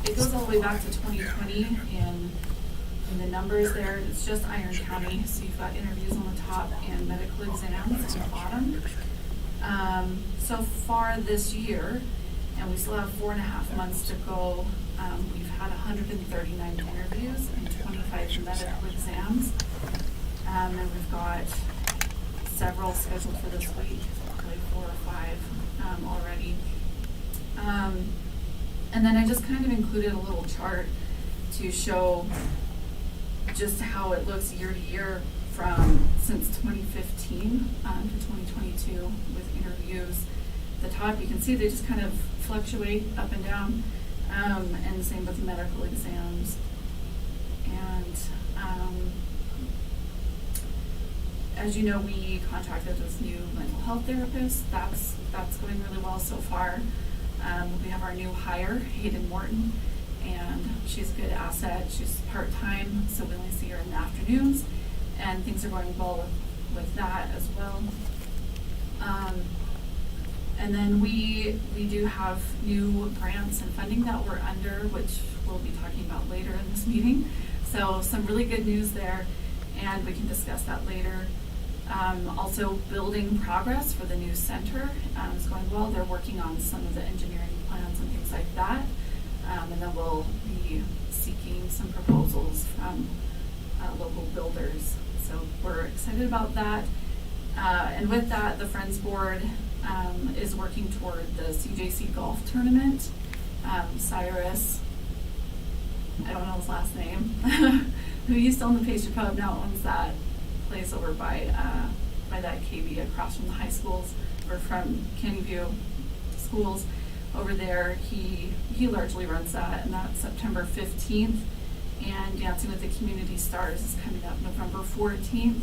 It goes all the way back to 2020, and in the numbers there, it's just Iron County, so you've got interviews on the top and medical exams on the bottom. So far this year, and we still have 4.5 months to go, we've had 139 interviews and 25 medical exams. And we've got several scheduled for this week, like 4 or 5 already. And then I just kind of included a little chart to show just how it looks year to year from since 2015 to 2022 with interviews. At the top, you can see they just kind of fluctuate up and down, and the same with the medical exams. And as you know, we contracted this new mental health therapist. That's going really well so far. We have our new hire, Hayden Morton, and she's a good asset. She's part-time, so we only see her in the afternoons, and things are going well with that as well. And then we do have new grants and funding that we're under, which we'll be talking about later in this meeting. So some really good news there, and we can discuss that later. Also, building progress for the new center is going well. They're working on some of the engineering plans and things like that. And then we'll be seeking some proposals from local builders. So we're excited about that. And with that, the Friends Board is working toward the CJC Golf Tournament. Cyrus, I don't know his last name, who used to own the Pastry Pub, now owns that place over by that KB across from the high schools, or from Canyon View schools over there. He largely runs that, and that's September 15th. And Dancing with the Community Stars is coming up November 14th,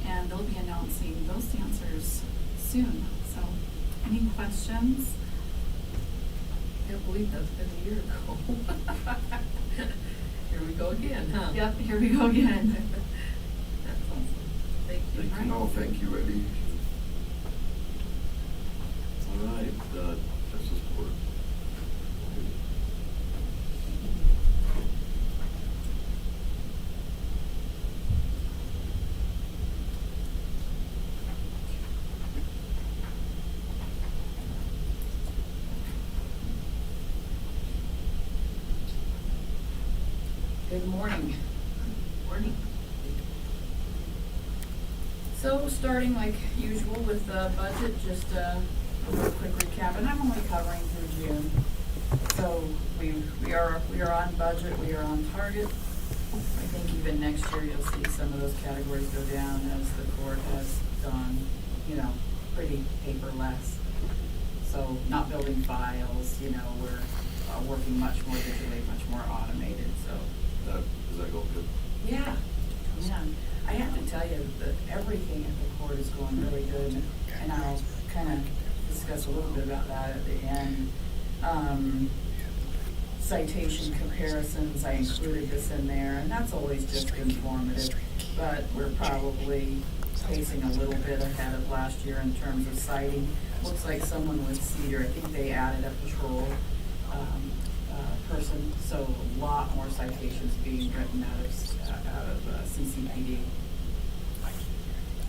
and they'll be announcing those dancers soon. So, any questions? I can't believe that's been a year ago. Here we go again, huh? Yep, here we go again. That's awesome. Thank you. Thank you. Oh, thank you, Eddie. All right, Justice Board. Good morning. Morning. So, starting like usual with the budget, just a real quick recap, and I'm only covering through June. So we are on budget, we are on target. I think even next year you'll see some of those categories go down as the court has gone, pretty paperless. So not building files, we're working much more digitally, much more automated. So Does that go good? yeah. I have to tell you that everything at the court is going really good, and I'll kind of discuss a little bit about that at the end. Citation comparisons, I included this in there, and that's always just informative, but we're probably pacing a little bit ahead of last year in terms of citing. Looks like someone with Cedar, I think they added a patrol person, so a lot more citations being written out of CCPD,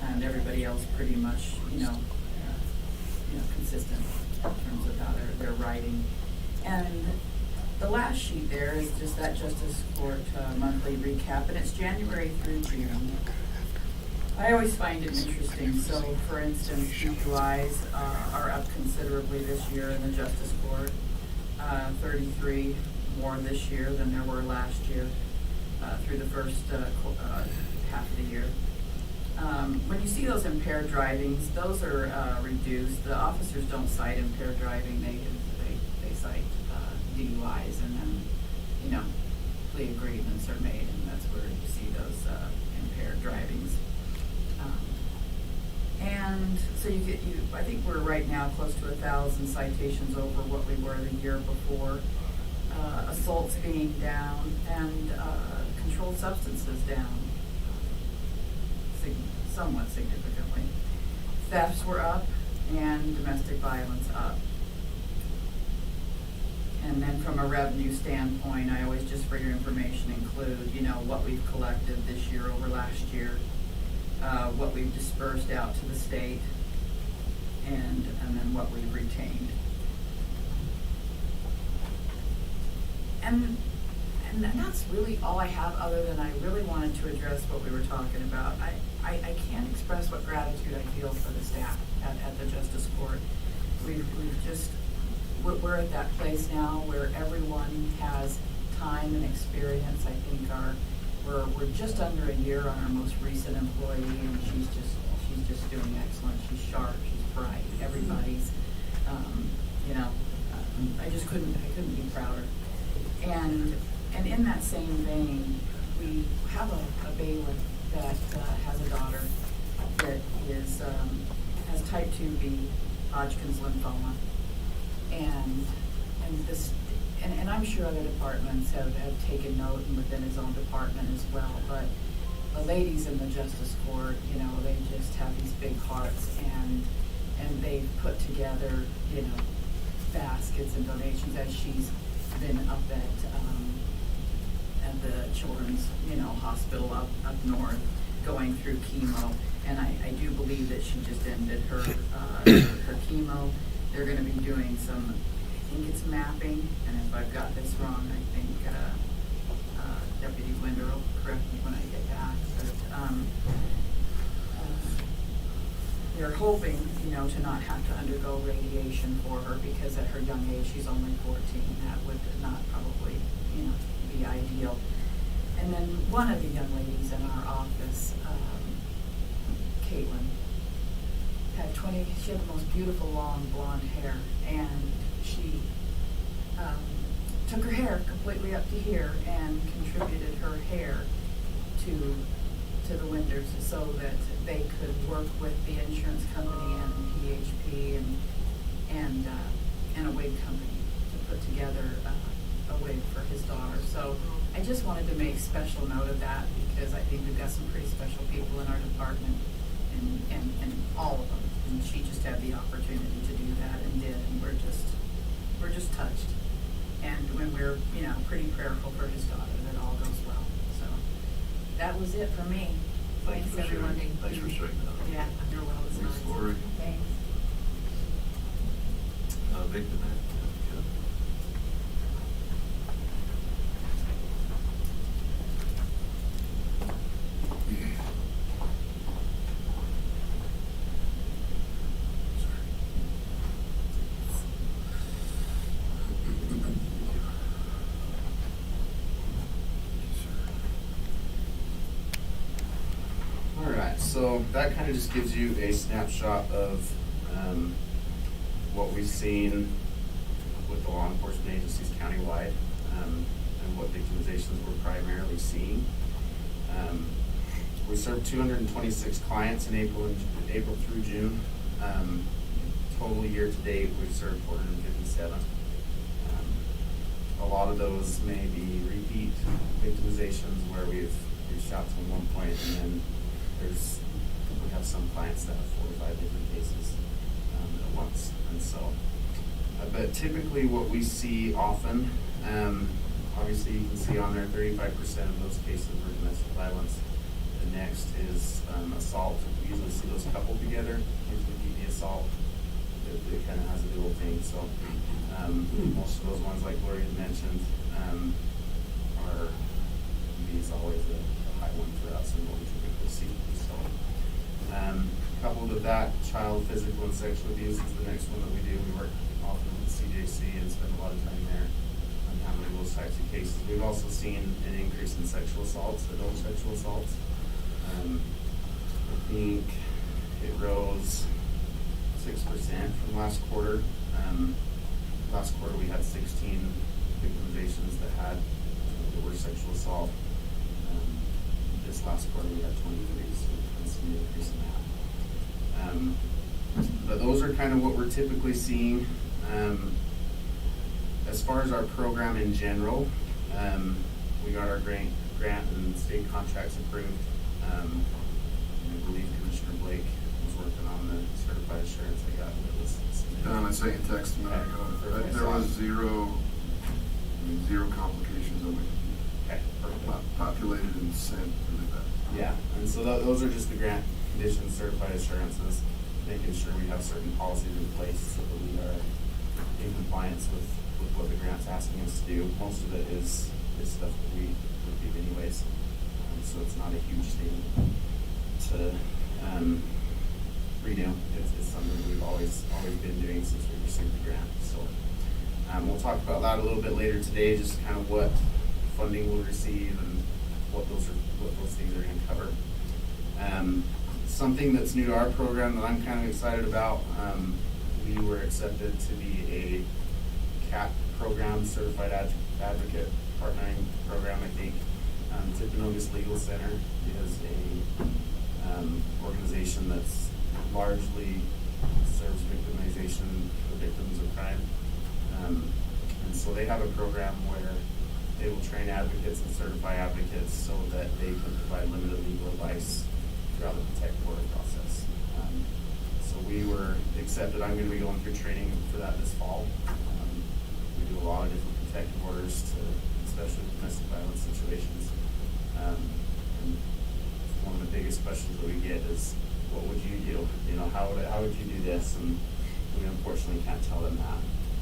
and everybody else pretty much, consistent in terms of how they're writing. And the last sheet there is just that Justice Court monthly recap, and it's January through June. I always find it interesting. So, for instance, DUIs are up considerably this year in the Justice Court. 33 more this year than there were last year through the first half of the year. When you see those impaired drivings, those are reduced. The officers don't cite impaired driving; they cite DUIs, and then plea agreements are made, and that's where you see those impaired drivings. And so I think we're right now close to 1,000 citations over what we were the year before. Assaults being down, and controlled substances down somewhat significantly. Thefts were up, and domestic violence up. And then from a revenue standpoint, I always, just for your information, include, what we've collected this year over last year, what we've dispersed out to the state, and then what we've retained. And that's really all I have, other than I really wanted to address what we were talking about. I can't express what gratitude I feel for the staff at the Justice Court. We're at that place now where everyone has time and experience. I think we're just under a year on our most recent employee, and she's just doing excellent. She's sharp, she's bright. Everybody's, I couldn't be prouder. And in that same vein, we have a bailiff that has a daughter that has type 2B Hodgkin's lymphoma, and I'm sure other departments have taken note, and within his own department as well. But the ladies in the Justice Court, they just have these big hearts, and they've put together, baskets and donations, as she's been up at the children's, hospital up north, going through chemo. And I do believe that she just ended her chemo. They're going to be doing some, I think it's mapping, and if I've got this wrong, I think Deputy Linder will correct me when I get back. But they're hoping, to not have to undergo radiation for her, because at her young age, she's only 14. That would not probably, be ideal. And then one of the young ladies in our office, Caitlin, she had the most beautiful long blonde hair, and she took her hair completely up to here and contributed her hair to the Winders so that they could work with the insurance company and PHP and a wig company to put together a wig for his daughter. So I just wanted to make special note of that, because I think we've got some pretty special people in our department, and all of them. And she just had the opportunity to do that and did, and we're just touched. And when we're, pretty prayerful for his daughter that all goes well. So that was it for me. Thanks Thanks, for sharing. everyone. Thanks for sharing that. Yeah, you're welcome. Thanks, Lori. Thanks. Victor, yeah. All right, so that kind of just gives you a snapshot of what we've seen with the law enforcement agencies countywide, and what victimizations we're primarily seeing. We served 226 clients in April through June. Total year to date, we've served 457. A lot of those may be repeat victimizations where we've reached out to them one point, and then we have some clients that have 4 or 5 different cases at once. And so, but typically what we see often, obviously you can see on there 35% of those cases were domestic violence. The next is assault. We usually see those coupled together. Usually be the assault. It kind of has a dual thing. So most of those ones, like Lori had mentioned, are is always a high one for us and what we typically see. So coupled with that, child physical and sexual abuse is the next one that we do. We work often with the CJC and spend a lot of time there on handling those types of cases. We've also seen an increase in sexual assaults, adult sexual assaults. I think it rose 6% from last quarter. Last quarter we had 16 victimizations that were sexual assault. This last quarter we had 23, so we've seen an increase in that. But those are kind of what we're typically seeing. As far as our program in general, we got our grant and state contracts approved. I believe Commissioner Blake was working on the certified assurance. I got it was I sent you a text a minute ago. There was 0 zero complications that we Okay, perfect. populated and sent really fast. Yeah, and so those are just the grant conditions, certified assurances, making sure we have certain policies in place so that we are in compliance with what the grant's asking us to do. Most of it is stuff that we would do anyways, so it's not a huge thing to redo. It's something that we've always been doing since we received the grant. So we'll talk about that a little bit later today, just kind of what funding we'll receive and what those things are going to cover. Something that's new to our program that I'm kind of excited about, we were accepted to be a CAP program, Certified Advocate Partnering Program, I think. Timpanogos Legal Center is a organization that's largely serves victimization for victims of crime. And so they have a program where they will train advocates and certify advocates so that they can provide limited legal advice throughout the protective order process. So we were accepted. I'm going to be going through training for that this fall. We do a lot of different protective orders to, especially domestic violence situations. And one of the biggest questions that we get is, what would you do? You know, how would you do this? And we unfortunately can't tell them that.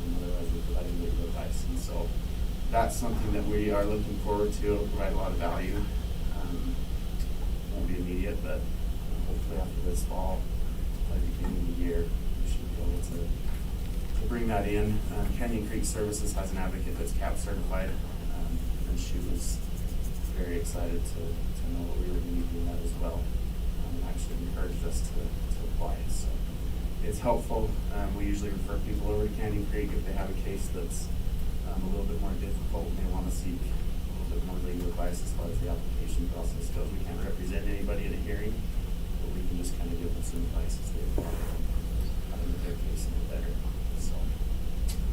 Otherwise, we're providing legal advice. And so that's something that we are looking forward to. It'll provide a lot of value. Won't be immediate, but hopefully after this fall, by the beginning of the year, we should be able to bring that in. Canyon Creek Services has an advocate that's CAP certified, and she was very excited to know that we were going to be doing that as well, and actually encouraged us to apply. So it's helpful. We usually refer people over to Canyon Creek if they have a case that's a little bit more difficult and they want to seek a little bit more legal advice as far as the application process goes. We can't represent anybody in a hearing, but we can just kind of give them some advice as they apply to make their case a little better. So,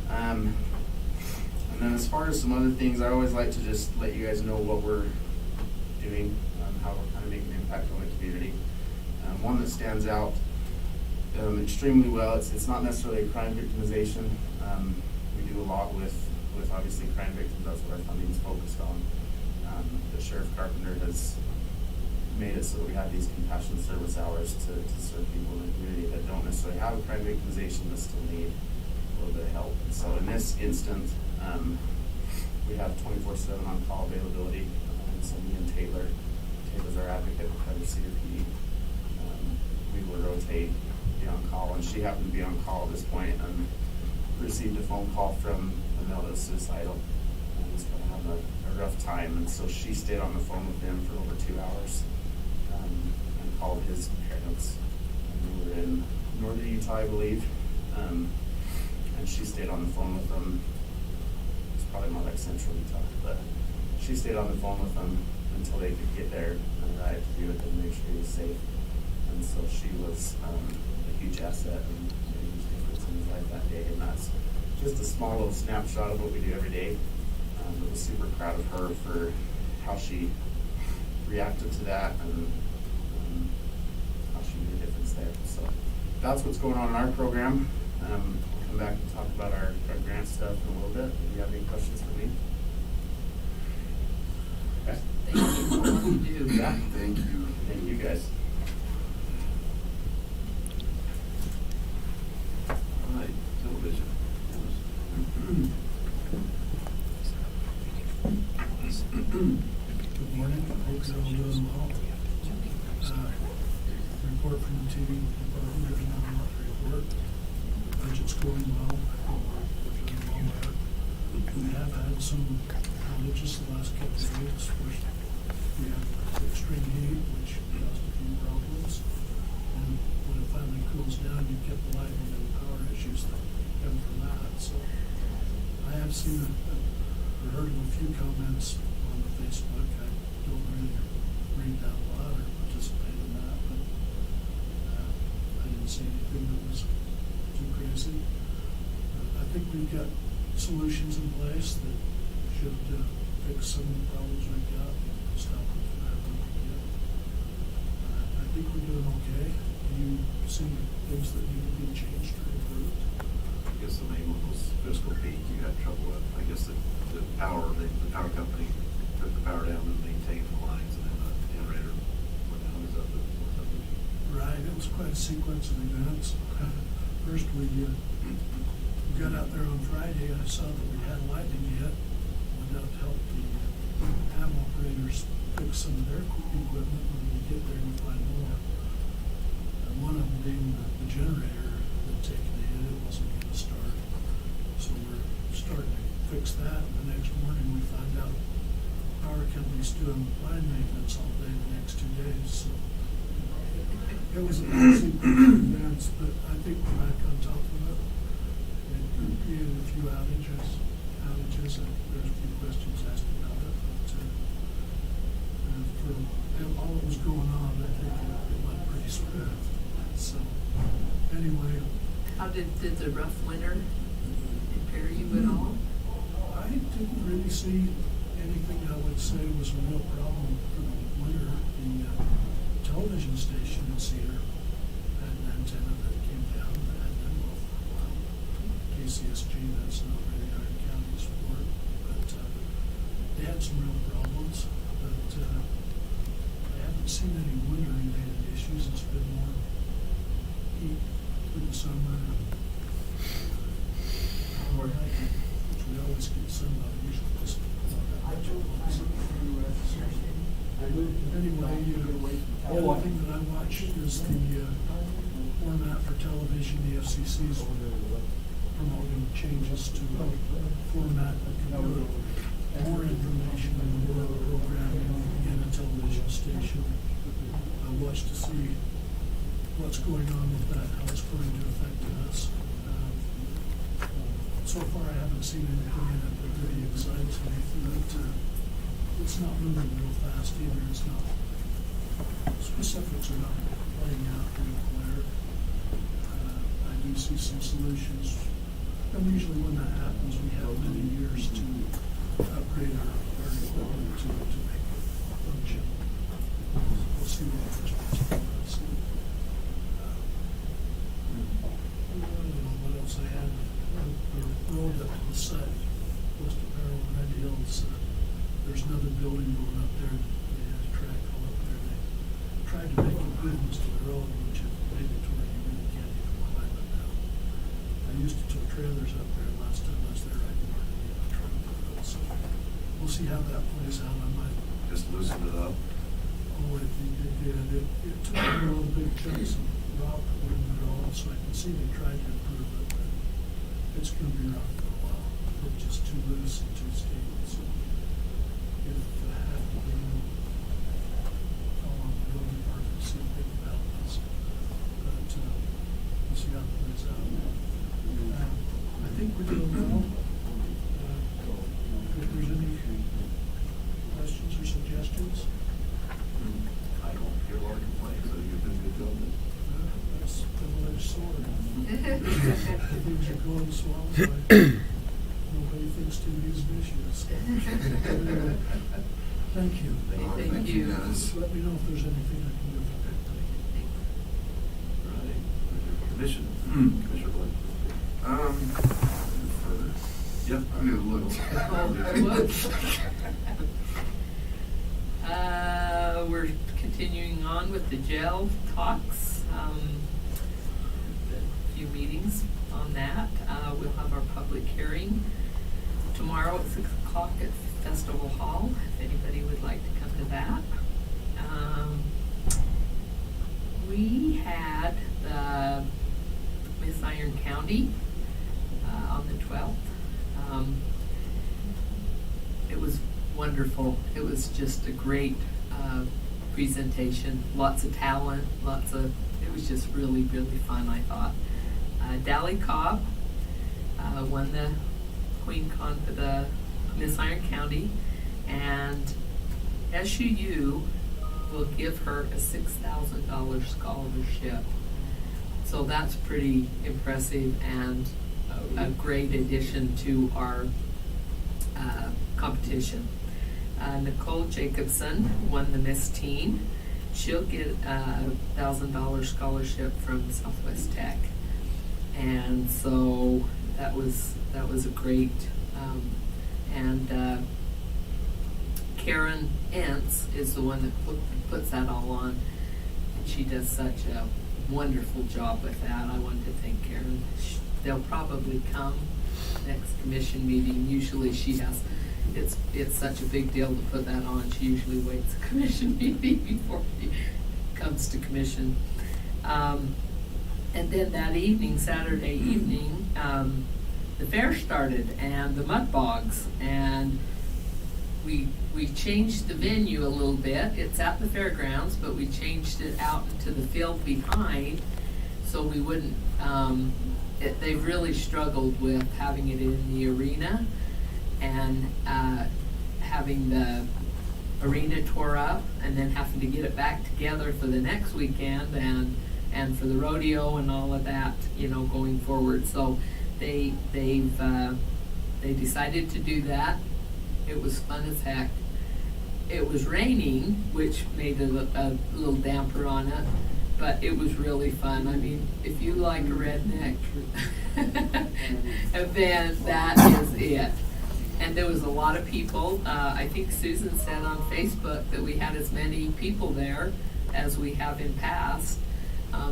and then as far as some other things, I always like to just let you guys know what we're doing, how we're kind of making an impact on the community. One that stands out extremely well, it's not necessarily a crime victimization. We do a lot with obviously crime victims. That's what our funding is focused on. The Sheriff Carpenter has made it so that we have these compassion service hours to serve people in the community that don't necessarily have a crime victimization but still need a little bit of help. And so in this instant, we have 24/7 on-call availability. So me and Taylor's our advocate with Cedar Cedar PD. We will rotate, be on call, and she happened to be on call at this point and received a phone call from a male that was suicidal and was kind of having a rough time, and so she stayed on the phone with him for over 2 hours and called his parents. And we were in northern Utah, I believe, and she stayed on the phone with them. It's probably more like central Utah, but she stayed on the phone with them until they could get there and arrive to be with him and make sure he was safe. And so she was a huge asset and made a huge difference in his life that day. And that's just a small little snapshot of what we do every day. But was super proud of her for how she reacted to that and how she made a difference there. So that's what's going on in our program. We'll come back and talk about our grant stuff in a little bit. Do you have any questions for me? Okay. Thank you for what you do. Yeah. Thank you. Thank you guys. All right, television. Good morning, hope you're all doing well. Report from the TV department, there's not a lot to report. Budget's going well, we're doing well there. We have had some outages the last couple of weeks. First, we had extreme heat, which caused a few problems. And when it finally cools down, you get the lightning and power issues that come from that. So I have seen heard of a few comments on the Facebook. I don't really read that a lot or participate in that, but I didn't see anything that was too crazy. I think we've got solutions in place that should fix some of the problems we've got and stop it from happening again. I think we're doing okay. Do you see things that need to be changed or improved? guess the main one was Fiscal Peak, you had trouble with. I guess the power company took the power down and maintained the lines, and then the generator went down. Is that the issue? Right, it was quite a sequence of events. First, we got out there on Friday. I saw that we had lightning hit. Went out to help the ham operators fix some of their equipment. When we get there, we find more. And one of them being the generator had taken a hit. It wasn't going to start. So we're starting to fix that. And the next morning, we find out power company's doing line maintenance all day the next 2 days. So it was a sequence of events, but I think we're back on top of it. We had a few outages, and there's a few questions asked about it. But for all that was going on, I think it went pretty smooth. So anyway, How did the rough winter impair you at all? I didn't really see anything I would say was a real problem for the winter. The television station in Cedar had an antenna that came down that had them both. KCSG, that's not really Iron County's work, but they had some real problems. But I haven't seen any winter-related issues. It's been more heat through the summer and more hiking, which we always get some of, usually just not that much at once. Anyway, the other thing that I watch is the format for television. The FCC is promoting changes to a format that can put more information and more programming in a television station. I watch to see what's going on with that, how it's going to affect us. So far, I haven't seen anything in it that really excites me, but it's not moving real fast either. It's not, specifics are not playing out real clear. I do see some solutions. And usually when that happens, we have many years to upgrade our equipment to make it function. We'll see what happens. I don't know what else I had. The road up to the site, close to Barrel and Red Hills, there's another building going up there. They had a track all up there. They tried to make improvements to the road, which have made it to where you really can't even climb it now. I used to tow trailers up there last time I was there. I didn't hardly even try to do it. So we'll see how that plays out. I might. Just loosen it up. Oh, it did. It took a little big chunks of rock putting it all, so I can see they tried to improve it, but it's going to be rough for a while. It's just too loose and too stable. So if I have to go on the road department, see if they can help us. But we'll see how it plays out. I think we're doing well. If there's any questions or suggestions, I don't hear a lot of complaints, so you've done a good job. that's a double-edged sword. Things are going swell, so nobody thinks two of these dishes. Anyway, thank you. Thank you. Dennis. Let me know if there's anything I can do. Right. Commission, Commissioner Blake. Further. Yep. I need to look. We're continuing on with the jail talks. A few meetings on that. We'll have our public hearing tomorrow at 6 o'clock at Festival Hall, if anybody would like to come to that. We had the Miss Iron County on the 12th. It was wonderful. It was just a great presentation. Lots of talent, it was just really, really fun, I thought. Dally Cobb won the Queen Con for the Miss Iron County, and SUU will give her a $6,000 scholarship. So that's pretty impressive and a great addition to our competition. Nicole Jacobson won the Miss Teen. She'll get a $1,000 scholarship from Southwest Tech. And so that was a great, and Karen Entz is the one that puts that all on, and she does such a wonderful job with that. I wanted to thank Karen. They'll probably come next commission meeting. Usually she has, it's such a big deal to put that on. She usually waits a commission meeting before she comes to commission. And then that evening, Saturday evening, the fair started and the mud bogs, and we changed the venue a little bit. It's at the fairgrounds, but we changed it out into the field behind, so we wouldn't. They've really struggled with having it in the arena, and having the arena tore up, and then having to get it back together for the next weekend, and for the rodeo and all of that, going forward. So they decided to do that. It was fun as heck. It was raining, which made it a little damper on it, but it was really fun. I mean, if you like a redneck event, that is it. And there was a lot of people. I think Susan said on Facebook that we had as many people there as we have in past.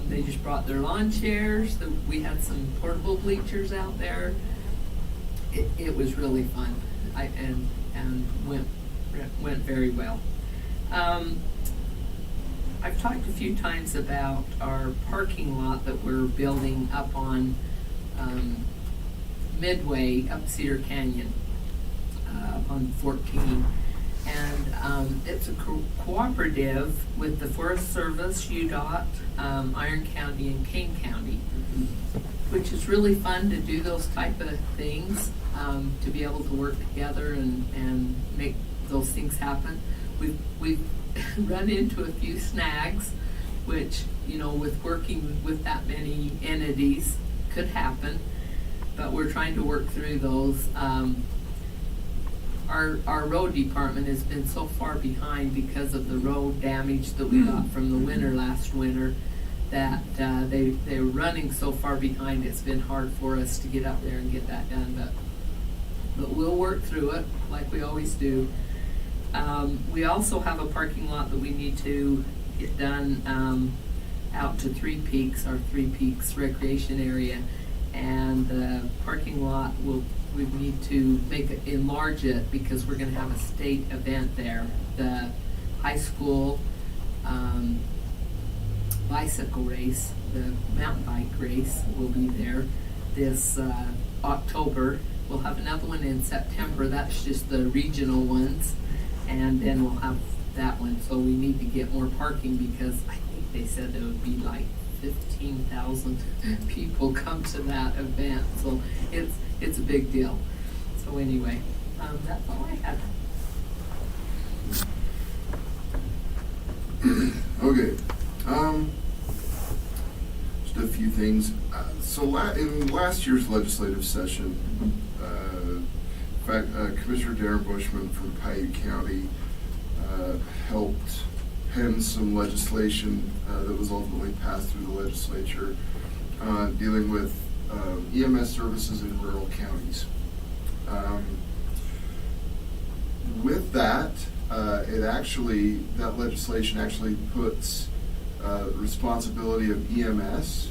They just brought their lawn chairs. We had some portable bleachers out there. It was really fun, and went very well. I've talked a few times about our parking lot that we're building up on Midway up Cedar Canyon, on 14. And it's a cooperative with the Forest Service, UDOT, Iron County, and Kane County, which is really fun to do those type of things, to be able to work together and make those things happen. We've run into a few snags, which, with working with that many entities could happen, but we're trying to work through those. Our road department has been so far behind because of the road damage that we got from the winter last winter, that they're running so far behind. It's been hard for us to get up there and get that done, but we'll work through it like we always do. We also have a parking lot that we need to get done out to Three Peaks, our Three Peaks recreation area, and the parking lot we need to enlarge it because we're going to have a state event there. The high school bicycle race, the mountain bike race, will be there this October. We'll have another one in September. That's just the regional ones, and then we'll have that one. So we need to get more parking because I think they said there would be like 15,000 people come to that event. So it's a big deal. So anyway, that's all I had. Okay. Just a few things. So in last year's legislative session, in fact, Commissioner Darren Bushman from Paiute County helped pen some legislation that was ultimately passed through the legislature dealing with EMS services in rural counties. With that, that legislation actually puts responsibility of EMS,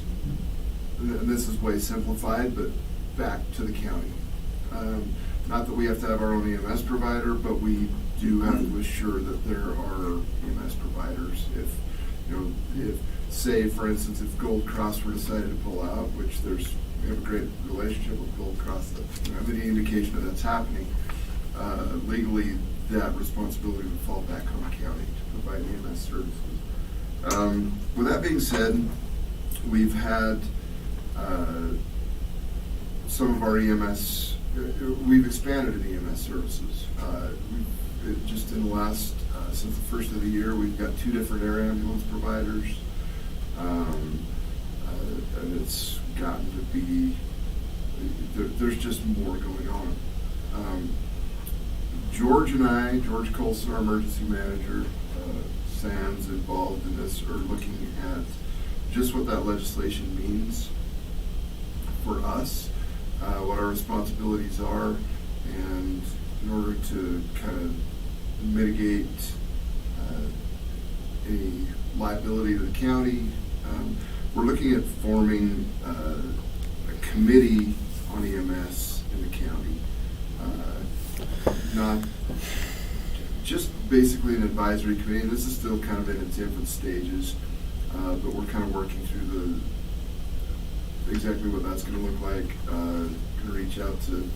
and this is way simplified, but back to the county. Not that we have to have our own EMS provider, but we do have to assure that there are EMS providers. If say, for instance, if Gold Cross were decided to pull out, which we have a great relationship with Gold Cross, that don't have any indication that that's happening, legally that responsibility would fall back on the county to provide EMS services. With that being said, we've had some of our EMS, we've expanded in EMS services. Just in the last, since the first of the year, we've got 2 different air ambulance providers, and it's gotten to be, there's just more going on. George Colson, our emergency manager, Sam's involved in this, are looking at just what that legislation means for us. what our responsibilities are, and in order to kind of mitigate any liability to the county, we're looking at forming a committee on EMS in the county. Not just basically an advisory committee. This is still kind of in its infant stages, but we're kind of working through exactly what that's going to look like. Going to reach out to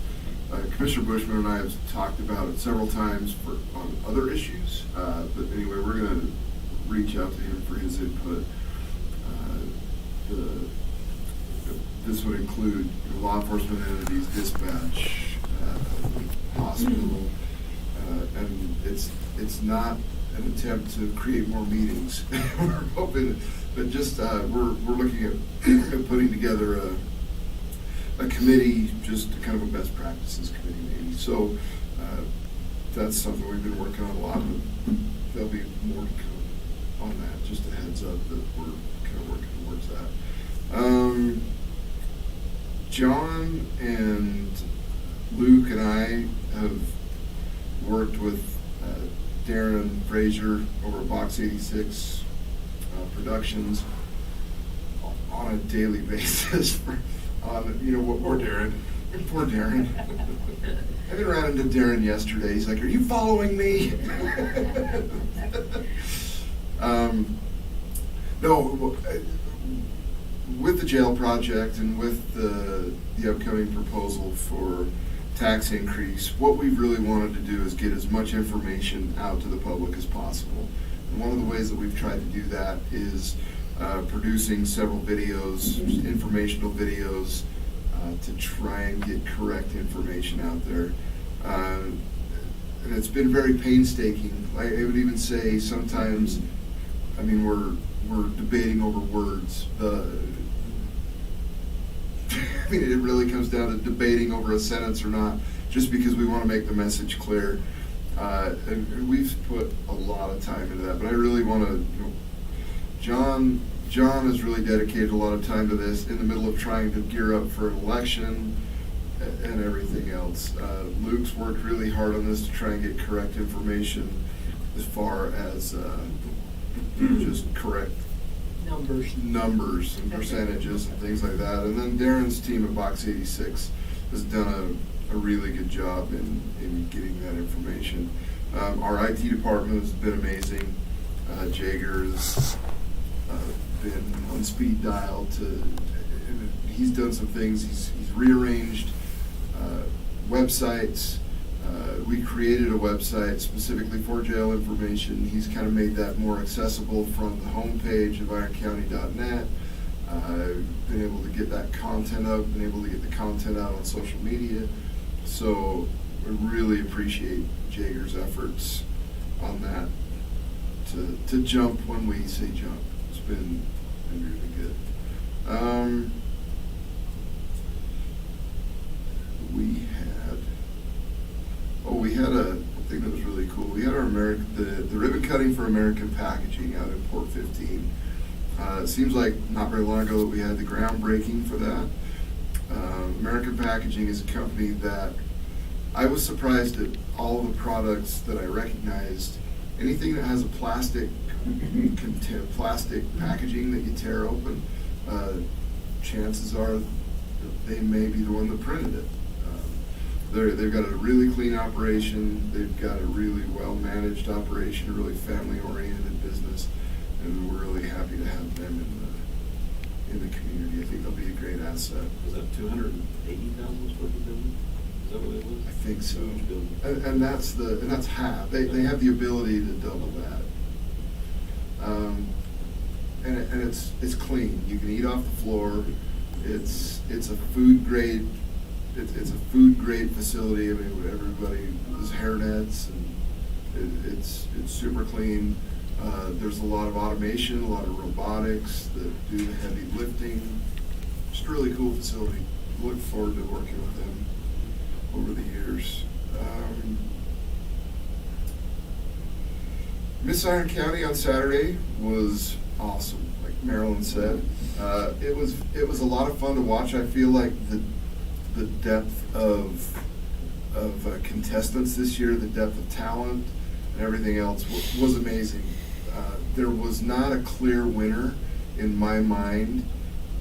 Commissioner Bushman, and I have talked about it several times on other issues. But anyway, we're going to reach out to him for his input. This would include law enforcement entities, dispatch, hospital, and it's not an attempt to create more meetings. We're hoping, but just we're looking at putting together a committee, just kind of a best practices committee maybe. So that's something we've been working on a lot, but there'll be more to come on that. Just a heads up that we're kind of working towards that. John and Luke and I have worked with Darren Frazier over at Box 86 Productions on a daily basis. Poor Darren. Poor Darren. I even ran into Darren yesterday. He's like, "Are you following me?" No. With the jail project and with the upcoming proposal for tax increase, what we really wanted to do is get as much information out to the public as possible. And one of the ways that we've tried to do that is producing several videos, informational videos, to try and get correct information out there. And it's been very painstaking. I would even say sometimes, I mean, we're debating over words. I mean, it really comes down to debating over a sentence or not, just because we want to make the message clear. And we've put a lot of time into that, but I really want to, John has really dedicated a lot of time to this in the middle of trying to gear up for an election and everything else. Luke's worked really hard on this to try and get correct information as far as just correct numbers and percentages and things like that. And then Darren's team at Box 86 has done a really good job in getting that information. Our IT department has been amazing. Jager's been on speed dial he's done some things. He's rearranged websites. We created a website specifically for jail information. He's kind of made that more accessible from the homepage of ironcounty.net. Been able to get that content up, been able to get the content out on social media. So I really appreciate Jager's efforts on that to jump when we say jump. It's been really good. We had a thing that was really cool. We had our the ribbon cutting for American Packaging out in Port 15. It seems like not very long ago that we had the groundbreaking for that. American Packaging is a company that I was surprised at all the products that I recognized. Anything that has a plastic packaging that you tear open, chances are they may be the one that printed it. They've got a really clean operation. They've got a really well-managed operation, a really family-oriented business, and we're really happy to have them in the community. I think they'll be a great asset. Was that 280,000 square foot building? Is that what it was? I think so. Huge building. And that's half. They have the ability to double that. And it's clean. You can eat off the floor. It's a food grade. It's a food grade facility. I mean, everybody has hairnets, and it's super clean. There's a lot of automation, a lot of robotics that do the heavy lifting. Just a really cool facility. Look forward to working with them over the years. Miss Iron County on Saturday was awesome, like Marilyn said. It was a lot of fun to watch. I feel like the the depth of contestants this year, the depth of talent, and everything else was amazing. There was not a clear winner in my mind.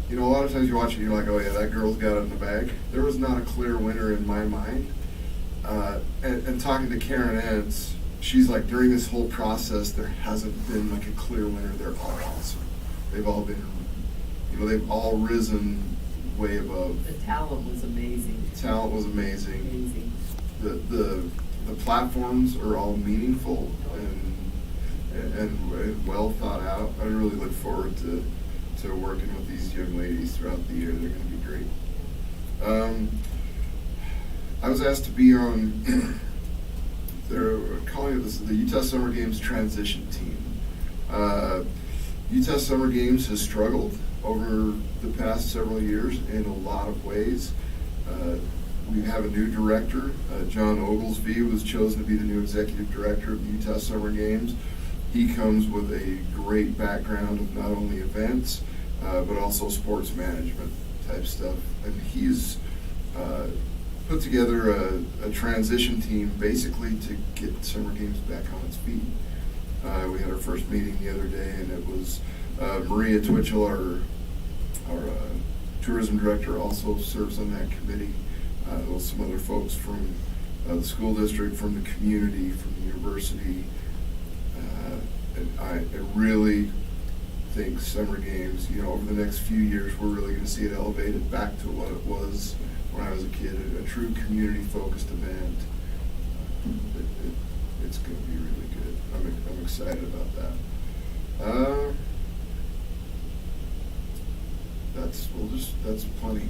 You know, a lot of times you watch it, you're like, oh yeah, that girl's got it in the bag. There was not a clear winner in my mind. And talking to Karen Entz, she's like, during this whole process, there hasn't been like a clear winner. They're all awesome. They've all been, you know, they've all risen way above. The talent was amazing. The talent was amazing. Amazing. The platforms are all meaningful and well thought out. I really look forward to working with these young ladies throughout the year. They're going to be great. I was asked to be on, they're calling it this, the Utah Summer Games transition team. Utah Summer Games has struggled over the past several years in a lot of ways. We have a new director. John Oglesby was chosen to be the new executive director of the Utah Summer Games. He comes with a great background of not only events, but also sports management type stuff. And he's put together a transition team basically to get Summer Games back on its feet. We had our first meeting the other day, and it was Maria Twitchell, our tourism director, also serves on that committee. There was some other folks from the school district, from the community, from the university. And I really think Summer Games, you know, over the next few years, we're really going to see it elevated back to what it was when I was a kid, a true community-focused event. It's going to be really good. I'm excited about that. That's plenty.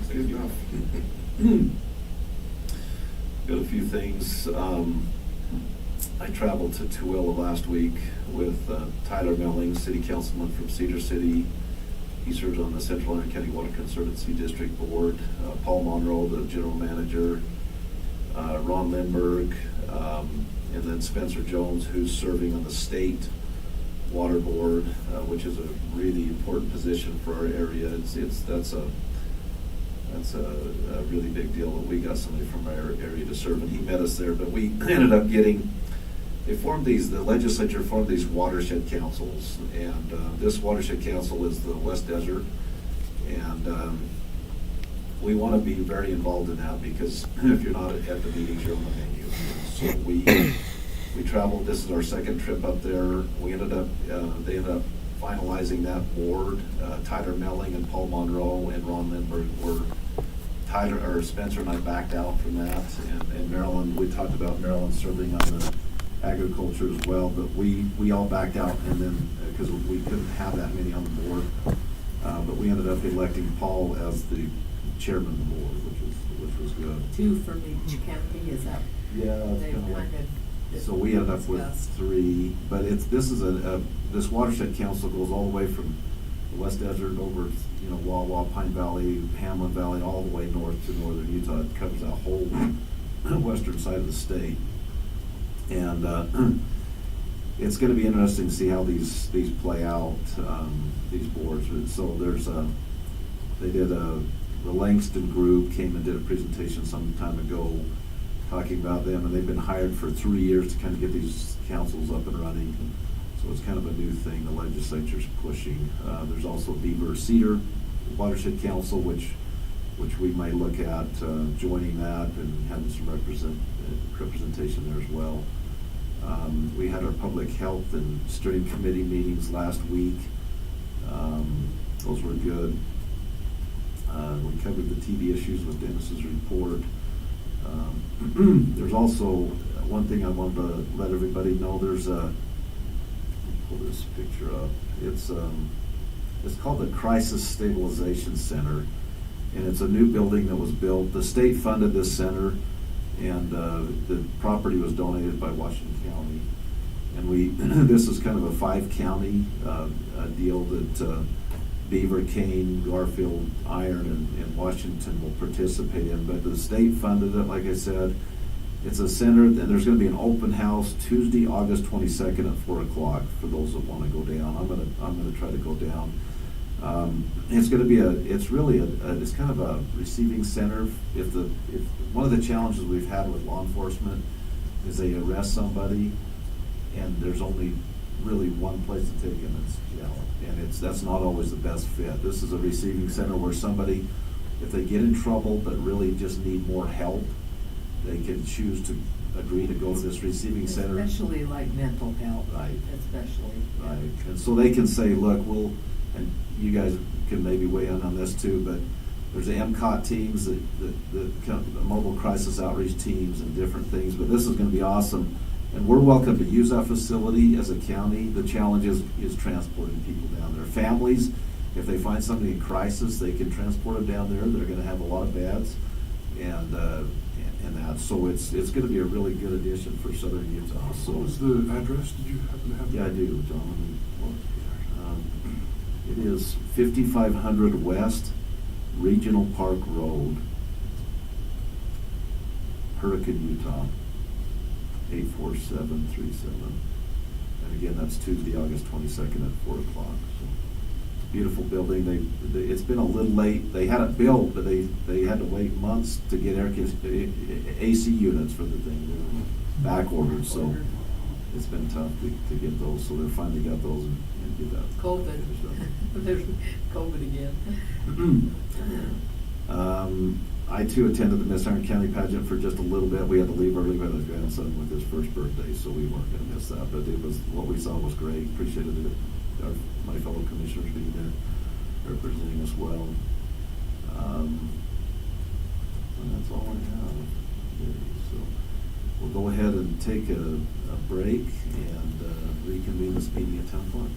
It's good enough. Got a few things. I traveled to Tooele last week with Tyler Melling, city councilman from Cedar City. He serves on the Central Iron County Water Conservancy District Board. Paul Monroe, the general manager. Ron Lindbergh, and then Spencer Jones, who's serving on the state water board, which is a really important position for our area. That's a really big deal that we got somebody from our area to serve, and he met us there. But we ended up the legislature formed these watershed councils, and this watershed council is the West Desert, and we want to be very involved in that, because if you're not at the meetings, you're on the menu. So we traveled. This is our second trip up there. They ended up finalizing that board. Tyler Melling and Paul Monroe and Ron Lindbergh were. Spencer and I backed out from that, and Marilyn. We talked about Marilyn serving on the agriculture as well, but we all backed out, and then because we couldn't have that many on the board, but we ended up electing Paul as the chairman of the board, which was good. 2 from each county, is that? Yeah. They kind of. So we ended up with discussed. 3, but this watershed council goes all the way from the West Desert over, you know, Wawa, Pine Valley, Hamlin Valley, all the way north to northern Utah. It covers that whole western side of the state, and it's going to be interesting to see how these play out, these boards. So the Langston group came and did a presentation some time ago talking about them, and they've been hired for 3 years to kind of get these councils up and running. So it's kind of a new thing the legislature's pushing. There's also Beaver Cedar Watershed Council, which we might look at joining that and having some representation there as well. We had our public health and steering committee meetings last week. Those were good. We covered the TV issues with Dennis's report. There's also one thing I wanted to let everybody know. There's let me pull this picture up. It's called the Crisis Stabilization Center, and it's a new building that was built. The state funded this center, and the property was donated by Washington County. And this is kind of a 5-county deal that Beaver, Kane, Garfield, Iron, and Washington will participate in. But the state funded it, like I said. It's a center, and there's going to be an open house Tuesday, August 22nd at 4 o'clock for those that want to go down. I'm going to try to go down. It's gonna be it's really it's kind of a receiving center. If one of the challenges we've had with law enforcement is they arrest somebody and there's only really one place to take them, it's jail. And that's not always the best fit. This is a receiving center where somebody, if they get in trouble but really just need more help, they can choose to agree to go to this receiving center. Especially like mental health. Right. Especially. Right, and so they can say, look, and you guys can maybe weigh in on this too, but there's the MCOT teams, the mobile crisis outreach teams and different things, but this is gonna be awesome. And we're welcome to use that facility as a county. The challenge is transporting people down there. Families, if they find somebody in crisis, they can transport them down there. They're gonna have a lot of beds and that, so it's gonna be a really good addition for Southern Utah, so. What was the address? Did you happen to have? Yeah, I do, John. It is 5500 West Regional Park Road, Hurricane, Utah, 84737. And again, that's Tuesday, August 22nd at 4 o'clock. So, beautiful building. It's been a little late. They had it built, but they had to wait months to get AC units for the thing. They were back ordered, so it's been tough to get those. So they finally got those and get that. COVID. There's COVID again. I too attended the Miss Iron County pageant for just a little bit. We had to leave early with his grandson with his first birthday, so we weren't going to miss that. But it was, what we saw was great. Appreciated it. My fellow commissioners being there, representing us well. And that's all I have. So we'll go ahead and take a break and reconvene this meeting at 10 o'clock.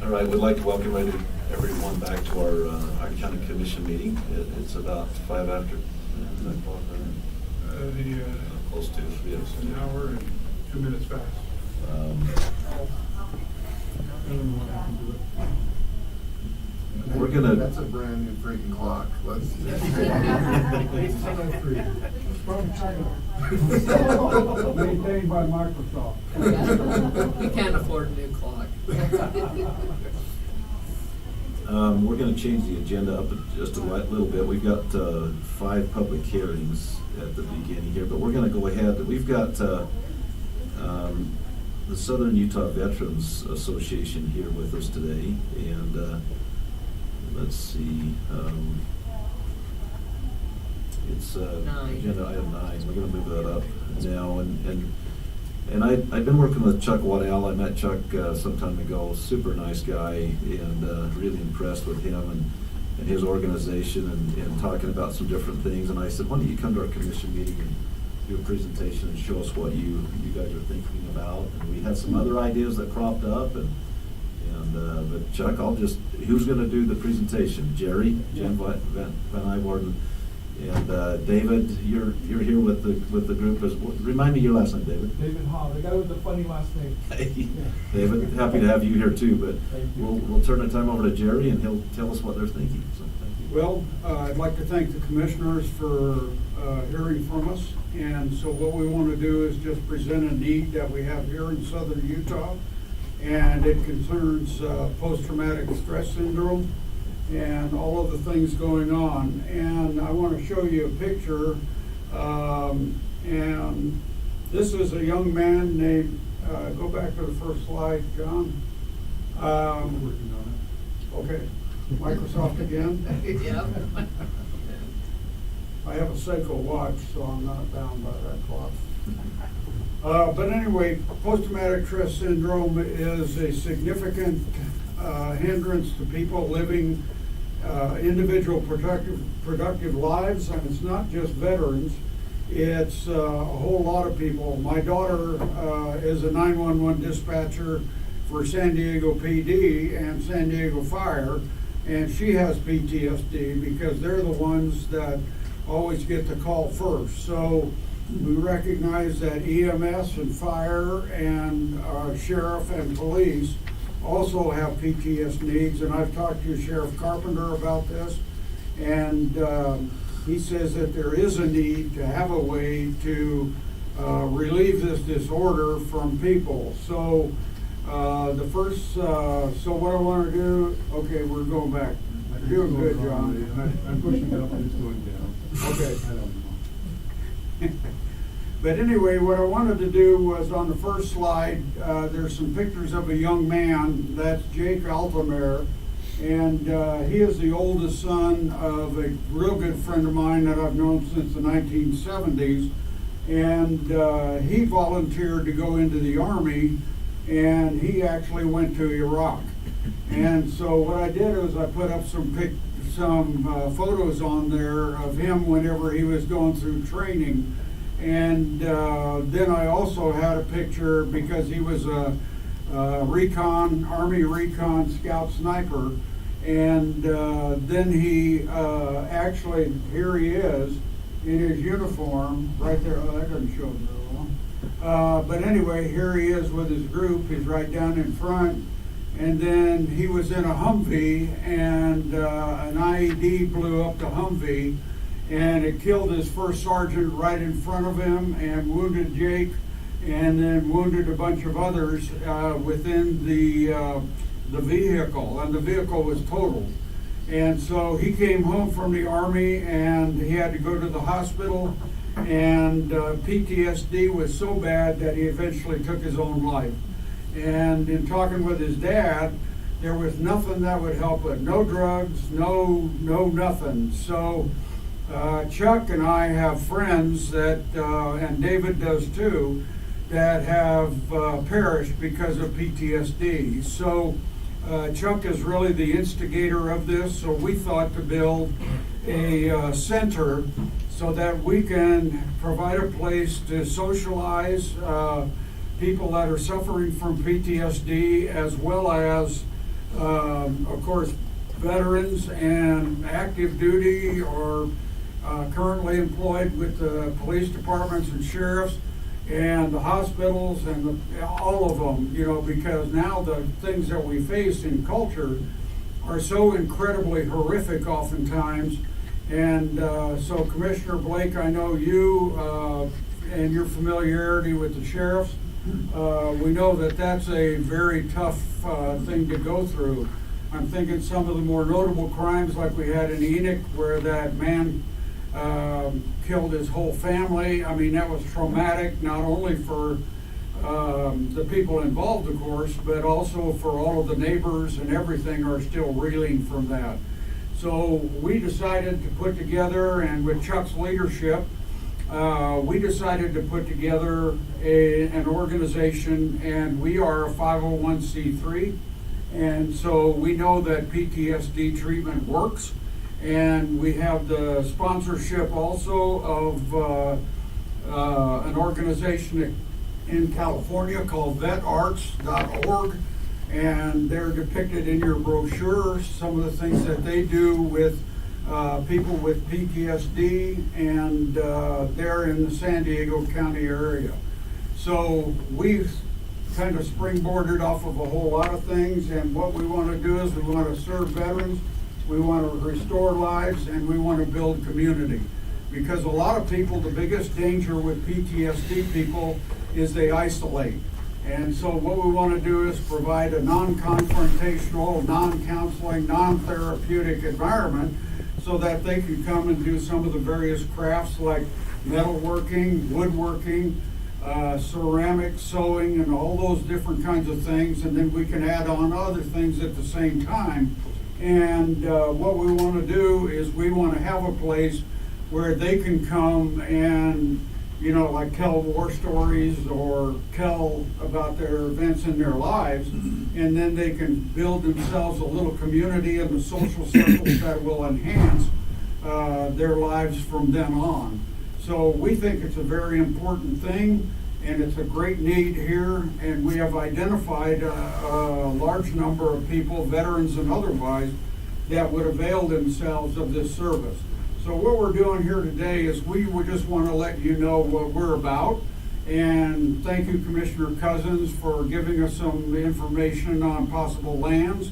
All right, we'd like to welcome everyone back to our county commission meeting. It's about 5 after. Close to, yes. An hour and 2 minutes fast. I don't know what happened to it. We're gonna. That's a brand new freaking clock. Let's. 8:03. From China. Maintained by Microsoft. We can't afford a new clock. We're gonna change the agenda up just a little bit. We've got 5 public hearings at the beginning here, but we're gonna go ahead. We've got the Southern Utah Veterans Association here with us today, and let's see. It's Nine. agenda item 9. We're gonna move that up now, and I've been working with Chuck Waddell. I met Chuck some time ago. Super nice guy, and really impressed with him and his organization, and talking about some different things. And I said, why don't you come to our commission meeting and do a presentation and show us what you guys are thinking about? And we had some other ideas that cropped up, but Chuck, who's going to do the presentation? Jerry, Jen Van Iwarden. And David, you're here with the group as well. Remind me your last name, David. David Hall, the guy with the funny last name. David, happy to have you here too, but Thank you. we'll turn the time over to Jerry and he'll tell us what they're thinking. So thank you. Well, I'd like to thank the commissioners for hearing from us. And so what we want to do is just present a need that we have here in southern Utah. And it concerns post-traumatic stress syndrome and all of the things going on. And I want to show you a picture. And this is a young man named, go back to the first slide, John. Working on Okay, Microsoft again. Yep. I have a Seiko watch, so I'm not bound by that clock. But anyway, post-traumatic stress syndrome is a significant hindrance to people living individual productive lives, and it's not just veterans. It's a whole lot of people. My daughter is a 911 dispatcher for San Diego PD and San Diego Fire, and she has PTSD because they're the ones that always get the call first. So we recognize that EMS and fire and sheriff and police also have PTSD needs, and I've talked to Sheriff Carpenter about this, and he says that there is a need to have a way to relieve this disorder from people. So the first, so what I want to do, okay, we're going back. You're doing good, John. I'm pushing it up and it's going down. Okay. I don't know. But anyway, what I wanted to do was on the first slide, there's some pictures of a young man. That's Jake Altamere. And he is the oldest son of a real good friend of mine that I've known since the 1970s. And he volunteered to go into the Army, and he actually went to Iraq. And so what I did was I put up some photos on there of him whenever he was going through training. And then I also had a picture because he was a Army recon scout sniper. And then he actually, here he is in his uniform right there. Oh, that doesn't show very well. But anyway, here he is with his group. He's right down in front. And then he was in a Humvee, and an IED blew up the Humvee, and it killed his first sergeant right in front of him and wounded Jake, and then wounded a bunch of others within the vehicle, and the vehicle was totaled. And so he came home from the Army, and he had to go to the hospital, and PTSD was so bad that he eventually took his own life. And in talking with his dad, there was nothing that would help it. No drugs, no nothing. So Chuck and I have friends that, and David does too, that have perished because of PTSD. So Chuck is really the instigator of this. So we thought to build a center so that we can provide a place to socialize people that are suffering from PTSD, as well as Of course, veterans and active duty or currently employed with the police departments and sheriffs and the hospitals and all of them, you know, because now the things that we face in culture are so incredibly horrific oftentimes. And so Commissioner Blake, I know you and your familiarity with the sheriffs, we know that that's a very tough thing to go through. I'm thinking some of the more notable crimes like we had in Enoch where that man killed his whole family. I mean, that was traumatic, not only for the people involved, of course, but also for all of the neighbors and everything are still reeling from that. So we decided to put together, and with Chuck's leadership, we decided to put together an organization, and we are a 501c3. And so we know that PTSD treatment works. And we have the sponsorship also of an organization in California called vetarts.org, and they're depicted in your brochure, some of the things that they do with people with PTSD, and they're in the San Diego County area. So we've kind of springboarded off of a whole lot of things, and what we want to do is we want to serve veterans, we want to restore lives, and we want to build community. Because a lot of people, the biggest danger with PTSD people is they isolate. And so what we want to do is provide a non-confrontational, non-counseling, non-therapeutic environment so that they can come and do some of the various crafts like metalworking, woodworking, ceramic, sewing, and all those different kinds of things. And then we can add on other things at the same time. And what we want to do is we want to have a place where they can come and, you know, like tell war stories or tell about their events in their lives, and then they can build themselves a little community and the social circles that will enhance their lives from then on. So we think it's a very important thing, and it's a great need here, and we have identified a large number of people, veterans and otherwise, that would avail themselves of this service. So what we're doing here today is we would just want to let you know what we're about, and thank you, Commissioner Cousins, for giving us some information on possible lands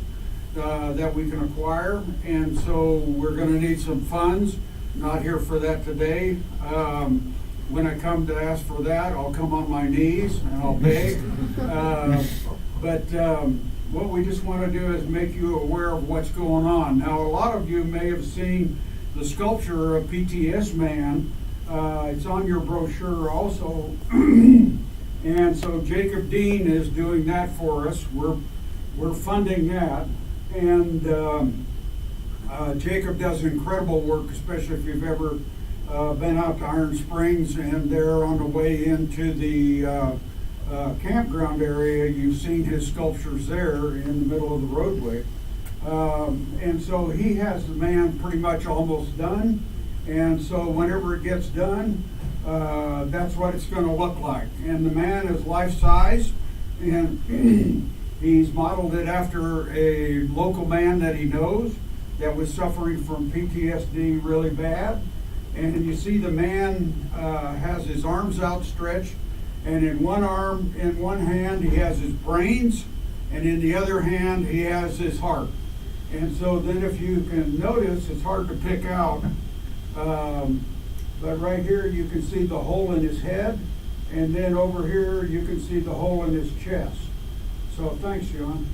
that we can acquire. And so we're going to need some funds. Not here for that today. When I come to ask for that, I'll come on my knees and I'll beg. But what we just want to do is make you aware of what's going on. Now, a lot of you may have seen the sculpture of PTS Man. It's on your brochure also. And so Jacob Dean is doing that for us. We're funding that. And Jacob does incredible work, especially if you've ever been out to Iron Springs and they're on the way into the campground area. You've seen his sculptures there in the middle of the roadway. And so he has the man pretty much almost done. And so whenever it gets done, that's what it's going to look like. And the man is life-size, and he's modeled it after a local man that he knows that was suffering from PTSD really bad. And you see the man has his arms outstretched, and in one arm, in one hand, he has his brains, and in the other hand, he has his heart. And so then if you can notice, it's hard to pick out, but right here you can see the hole in his head, and then over here you can see the hole in his chest. So thanks, John.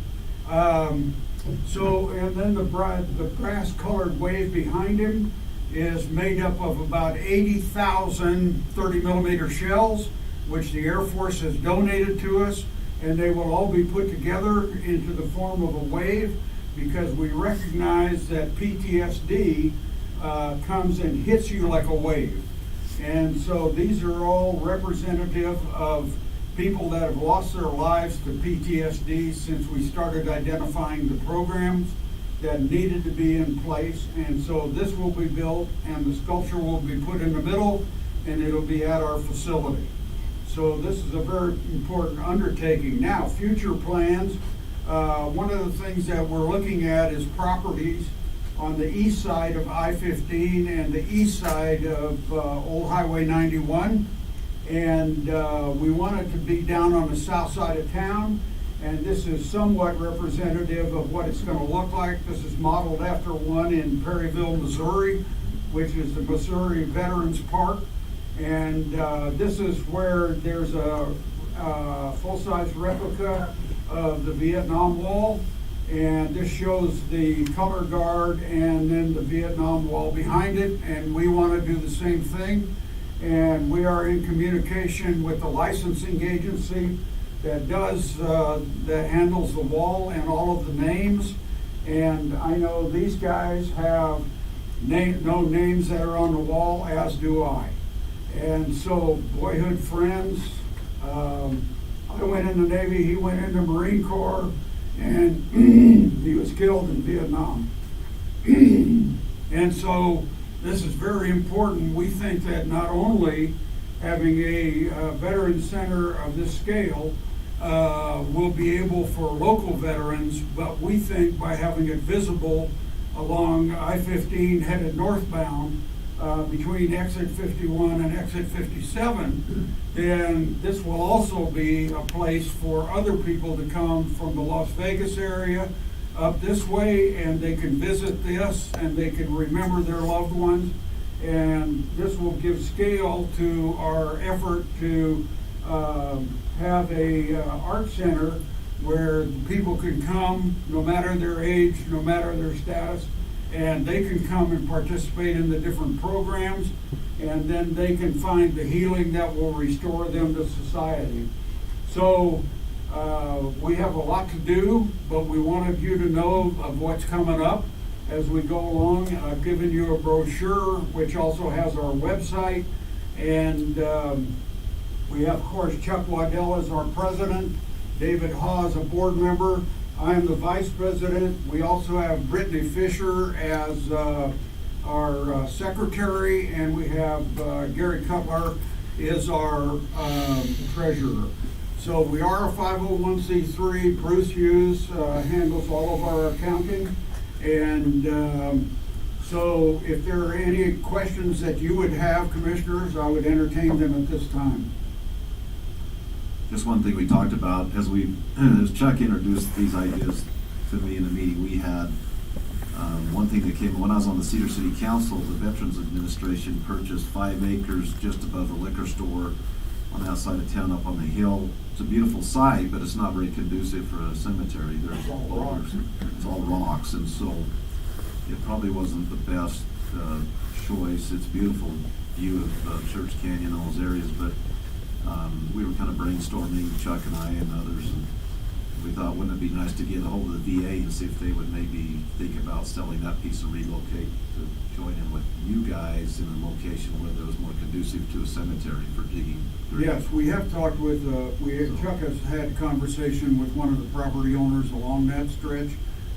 So, and then the brass colored wave behind him is made up of about 80,000 30mm shells, which the Air Force has donated to us, and they will all be put together into the form of a wave, because we recognize that PTSD comes and hits you like a wave. And so these are all representative of people that have lost their lives to PTSD since we started identifying the programs that needed to be in place. And so this will be built, and the sculpture will be put in the middle, and it'll be at our facility. So this is a very important undertaking. Now, future plans, One of the things that we're looking at is properties on the east side of I-15 and the east side of Old Highway 91. And we want it to be down on the south side of town. And this is somewhat representative of what it's going to look like. This is modeled after one in Perryville, Missouri, which is the Missouri Veterans Park. And this is where there's a full-size replica of the Vietnam Wall. And this shows the color guard and then the Vietnam Wall behind it. And we want to do the same thing. And we are in communication with the licensing agency that handles the wall and all of the names. And I know these guys have no names that are on the wall, as do I. And so, boyhood friends, I went in the Navy, he went in the Marine Corps, and he was killed in Vietnam. And so this is very important. We think that not only having a veteran center of this scale will be able for local veterans, but we think by having it visible along I-15 headed northbound between exit 51 and exit 57, then this will also be a place for other people to come from the Las Vegas area up this way, and they can visit this and they can remember their loved ones. And this will give scale to our effort to have a art center where people can come, no matter their age, no matter their status, and they can come and participate in the different programs, and then they can find the healing that will restore them to society. So we have a lot to do, but we wanted you to know of what's coming up as we go along. I've given you a brochure, which also has our website, and we have, of course, Chuck Waddell as our president, David Haw as a board member. I am the vice president. We also have Brittany Fisher as our secretary, and we have Gary Cutler is our treasurer. So we are a 501c3. Bruce Hughes handles all of our accounting. And so if there are any questions that you would have, commissioners, I would entertain them at this time. Just one thing we talked about as Chuck introduced these ideas to me in the meeting we had. One thing that came when I was on the Cedar City Council, the Veterans Administration purchased 5 acres just above the liquor store on the outside of town up on the hill. It's a beautiful site, but it's not very conducive for a cemetery. There's boulders, it's all rocks, and so it probably wasn't the best choice. It's a beautiful view of Church Canyon, all those areas, but we were kind of brainstorming, Chuck and I and others, and we thought, wouldn't it be nice to get a hold of the VA and see if they would maybe think about selling that piece and relocate to join in with you guys in a location where it was more conducive to a cemetery for digging. Yes, we have talked with, Chuck has had conversation with one of the property owners along that stretch,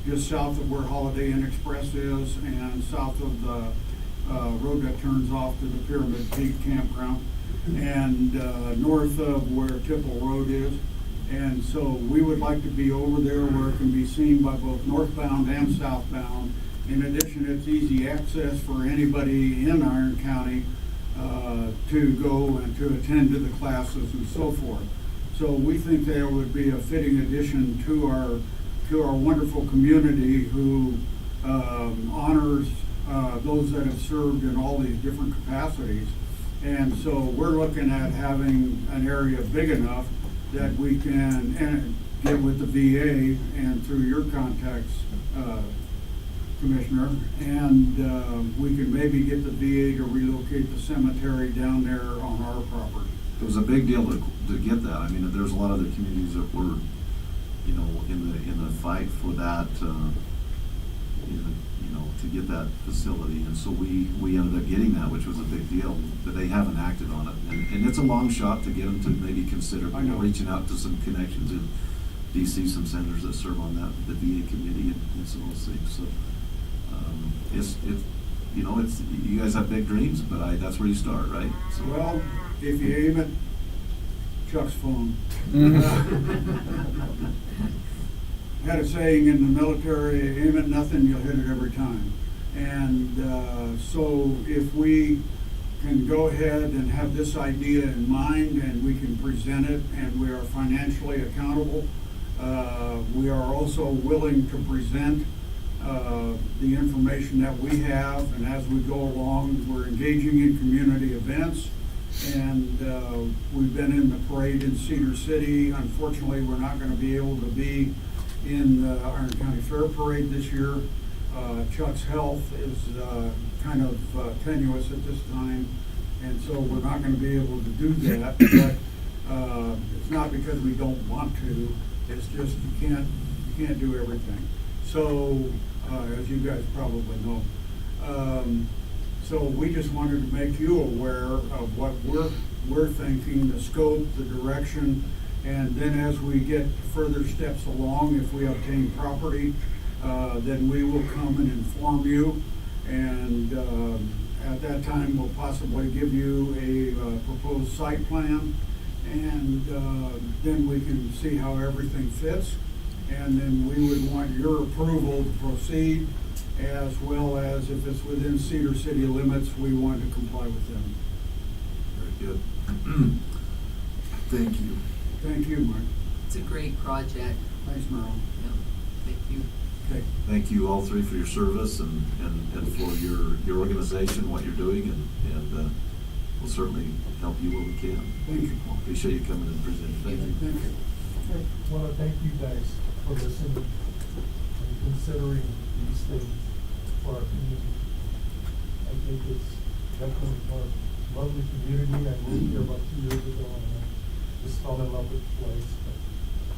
just south of where Holiday Inn Express is and south of the road that turns off to the Pyramid Peak Campground, and north of where Tipple Road is. And so we would like to be over there where it can be seen by both northbound and southbound. In addition, it's easy access for anybody in Iron County to go and to attend to the classes and so forth. So we think there would be a fitting addition to our wonderful community who honors those that have served in all these different capacities. And so we're looking at having an area big enough that we can get with the VA and through your contacts, Commissioner, and we can maybe get the VA to relocate the cemetery down there on our property. It was a big deal to get that. I mean, there's a lot of other communities that were, in the fight for that, to get that facility, and so we ended up getting that, which was a big deal. But they haven't acted on it, and it's a long shot to get them to maybe consider reaching out to some connections in DC, some senators that serve on the VA committee and some of those things. So it's you guys have big dreams, but that's where you start, right? So, Well, if you aim at Chuck's phone. had a saying in the military, aim at nothing, you'll hit it every time. And so if we can go ahead and have this idea in mind and we can present it and we are financially accountable, we are also willing to present the information that we have, and as we go along, we're engaging in community events. And we've been in the parade in Cedar City. Unfortunately, we're not going to be able to be in the Iron County Fair Parade this year. Chuck's health is kind of tenuous at this time, and so we're not going to be able to do that. But it's not because we don't want to. It's just you can't do everything. So as you guys probably know. So we just wanted to make you aware of what we're thinking, the scope, the direction, and then as we get further steps along, if we obtain property, then we will come and inform you. And at that time, we'll possibly give you a proposed site plan, and then we can see how everything fits. And then we would want your approval to proceed, as well as if it's within Cedar City limits, we want to comply with them. Very good. Thank you. Thank you, Mike. It's a great project. Thanks, Merrill. Yeah, thank you. Okay. Thank you all three for your service and for your organization, what you're doing, and we'll certainly help you where we can. Thank you, Paul. Appreciate you coming and presenting. Thank you. Thank you. I want to thank you guys for listening and considering these things for our community. I think it's definitely for a lovely community. I moved here about 2 years ago and I just fell in love with the place. But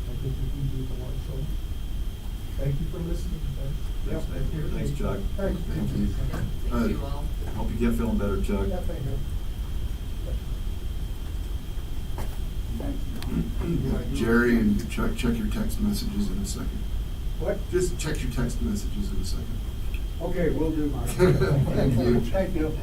I think we can do more. So thank you for listening, guys. Thanks, Nate. Thanks, Chuck. Thanks. Thank you. Thank you all. Hope you get feeling better, Chuck. Yeah, thank you. Jerry and Chuck, check your text messages in a second. What? Just check your text messages in a second. Okay, we'll do, Mike. Thank you. Thank you.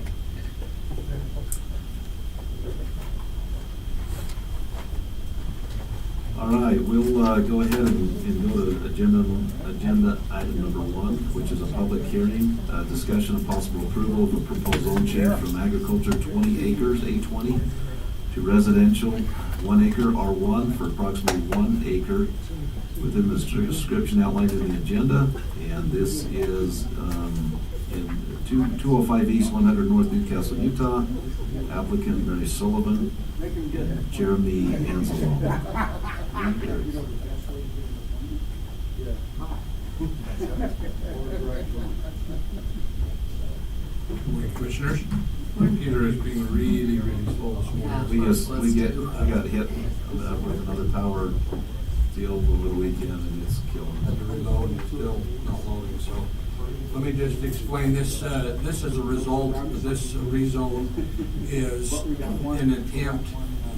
All right, we'll go ahead and go to agenda item number 1, which is a public hearing, discussion of possible approval of a proposed zone change from agriculture 20 acres, A20, to residential 1 acre, R1, for approximately 1 acre within the description outlined in the agenda. And this is in 205 East, 100 North, Newcastle, Utah. Applicant Mary Sullivan, Jeremy Anzalone. Morning, Commissioners. My computer is being really, really slow this morning. We got hit with another power deal over the weekend, and it's killing Had to us. reload and it's still not loading, so let me just explain this. This is a result, this rezone is an attempt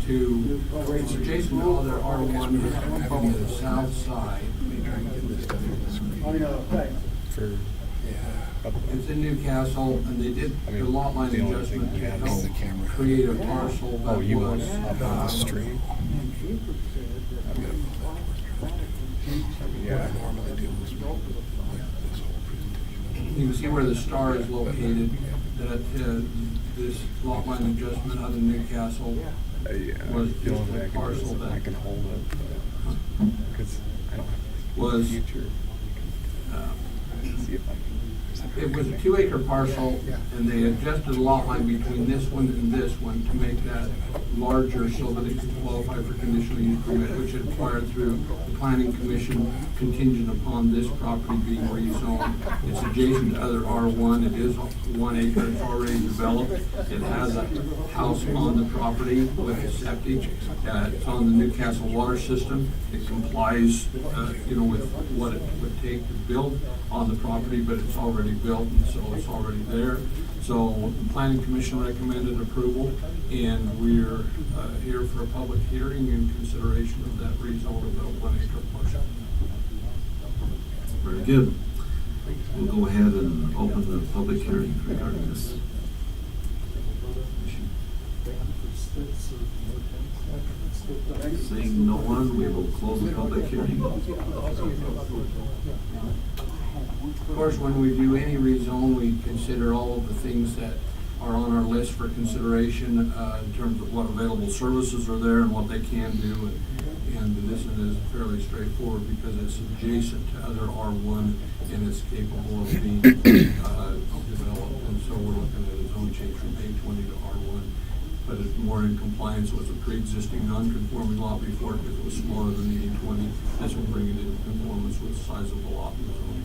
to, it's adjacent to other R1 on the south side. It's in Newcastle, and they did the lot line adjustment to help create a parcel that was. You can see where the star is located, that this lot line adjustment out of Newcastle was just a parcel that I can hold it, because I don't have was, future. See if I can. it was a 2 acre parcel, and they adjusted the lot line between this one and this one to make that larger so that it could qualify for conditional use permit, which it acquired through the planning commission contingent upon this property being rezoned. It's adjacent to other R1, it is 1 acre, it's already developed. It has a house on the property with a septic. It's on the Newcastle water system. It complies, with what it would take to build on the property, but it's already built, and so it's already there. So the planning commission recommended approval, and we're here for a public hearing in consideration of that rezone of that 1 acre portion. Very good. We'll go ahead and open the public hearing regarding this issue. Seeing no one, we will close the public hearing. Of course, when we do any rezone, we consider all of the things that are on our list for consideration in terms of what available services are there and what they can do. And this one is fairly straightforward because it's adjacent to other R1 and it's capable of being developed. And so we're looking at a zone change from A20 to R1. But it's more in compliance with the pre-existing non-conforming lot before because it was smaller than the A20. This will bring it into conformance with the size of the lot in the zone.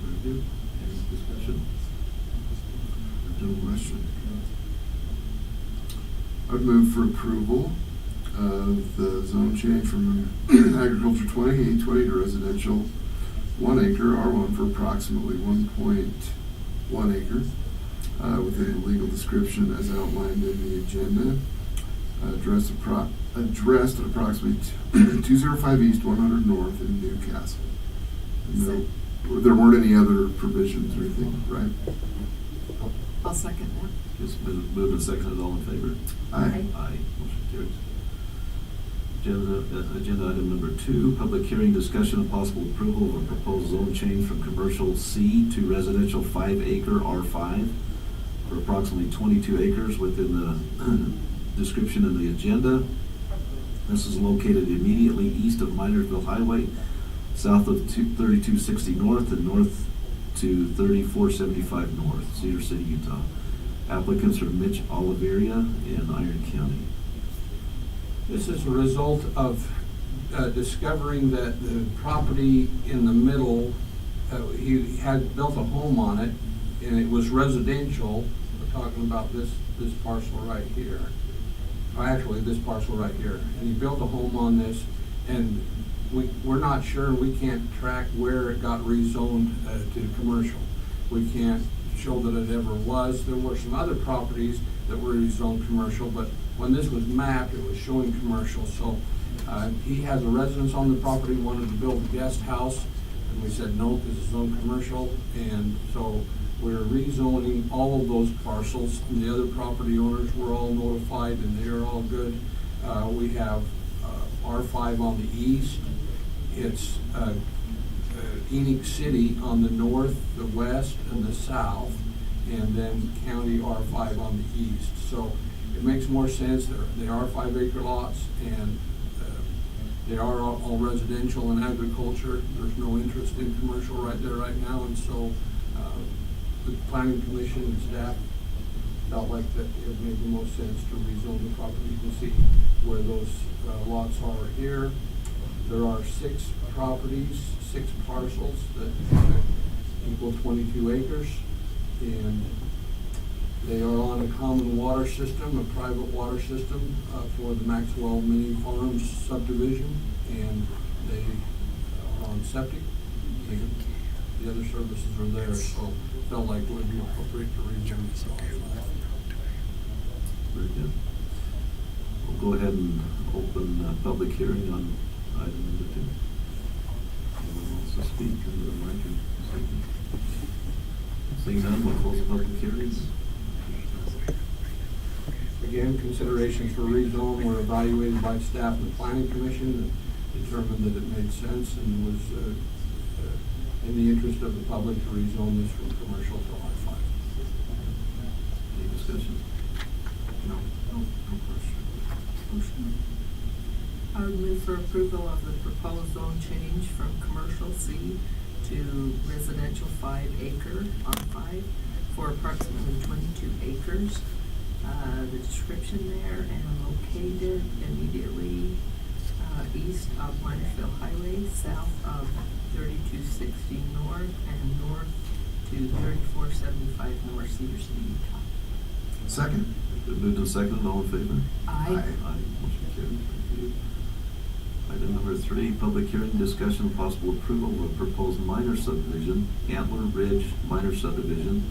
Very good. Any discussion? No question. I'd move for approval of the zone change from agriculture 20, 20 to residential 1 acre, R1 for approximately 1.1 acres within the legal description as outlined in the agenda. Addressed at approximately 205 East, 100 North in Newcastle. No, there weren't any other provisions or anything, right? I'll second that. Just moved and seconded, all in favor? Aye. Aye, motion carries. Agenda item number 2, public hearing, discussion and possible approval of a proposed zone change from commercial C to residential 5 acre R5 for approximately 22 acres within the description in the agenda. This is located immediately east of Minersville Highway, south of 3260 North and north to 3475 North, Cedar City, Utah. Applicants are Mitch Oliveria in Iron County. This is a result of discovering that the property in the middle, he had built a home on it, and it was residential. We're talking about this parcel right here. Actually, this parcel right here. And he built a home on this, and we're not sure, we can't track where it got rezoned to commercial. We can't show that it ever was. There were some other properties that were rezoned commercial, but when this was mapped, it was showing commercial. So he has a residence on the property, wanted to build a guest house, and we said, no, this is zoned commercial. And so we're rezoning all of those parcels, and the other property owners were all notified, and they are all good. We have R5 on the east. It's Enoch City on the north, the west, and the south, and then County R5 on the east. So it makes more sense. They are 5 acre lots, and they are all residential and agriculture. There's no interest in commercial right there right now, and so the planning commission and staff felt like that it made the most sense to rezone the property. You can see where those lots are here. There are 6 properties, 6 parcels that equal 22 acres, and they are on a common water system, a private water system for the Maxwell Mini Farms subdivision, and they are on septic. The other services are there, so felt like it would be appropriate to rezone this. Very good. We'll go ahead and open public hearing on item number 2. Anyone wants to speak into the mic and speak? Seeing none, we'll close the public hearing. Again, considerations for rezone were evaluated by staff and the planning commission and determined that it made sense and was in the interest of the public to rezone this from commercial to R5. Any discussion? No question. I would move for approval of the proposed zone change from commercial C to residential 5 acre R5 for approximately 22 acres. The description there, and located immediately east of Minersville Highway, south of 3260 North and north to 3475 North, Cedar City, Utah. Second. Been moved and seconded, all in favor? Aye. Aye, motion carried. Thank you. Item number 3, public hearing, discussion, and possible approval of a proposed minor subdivision, Antler Ridge Minor Subdivision,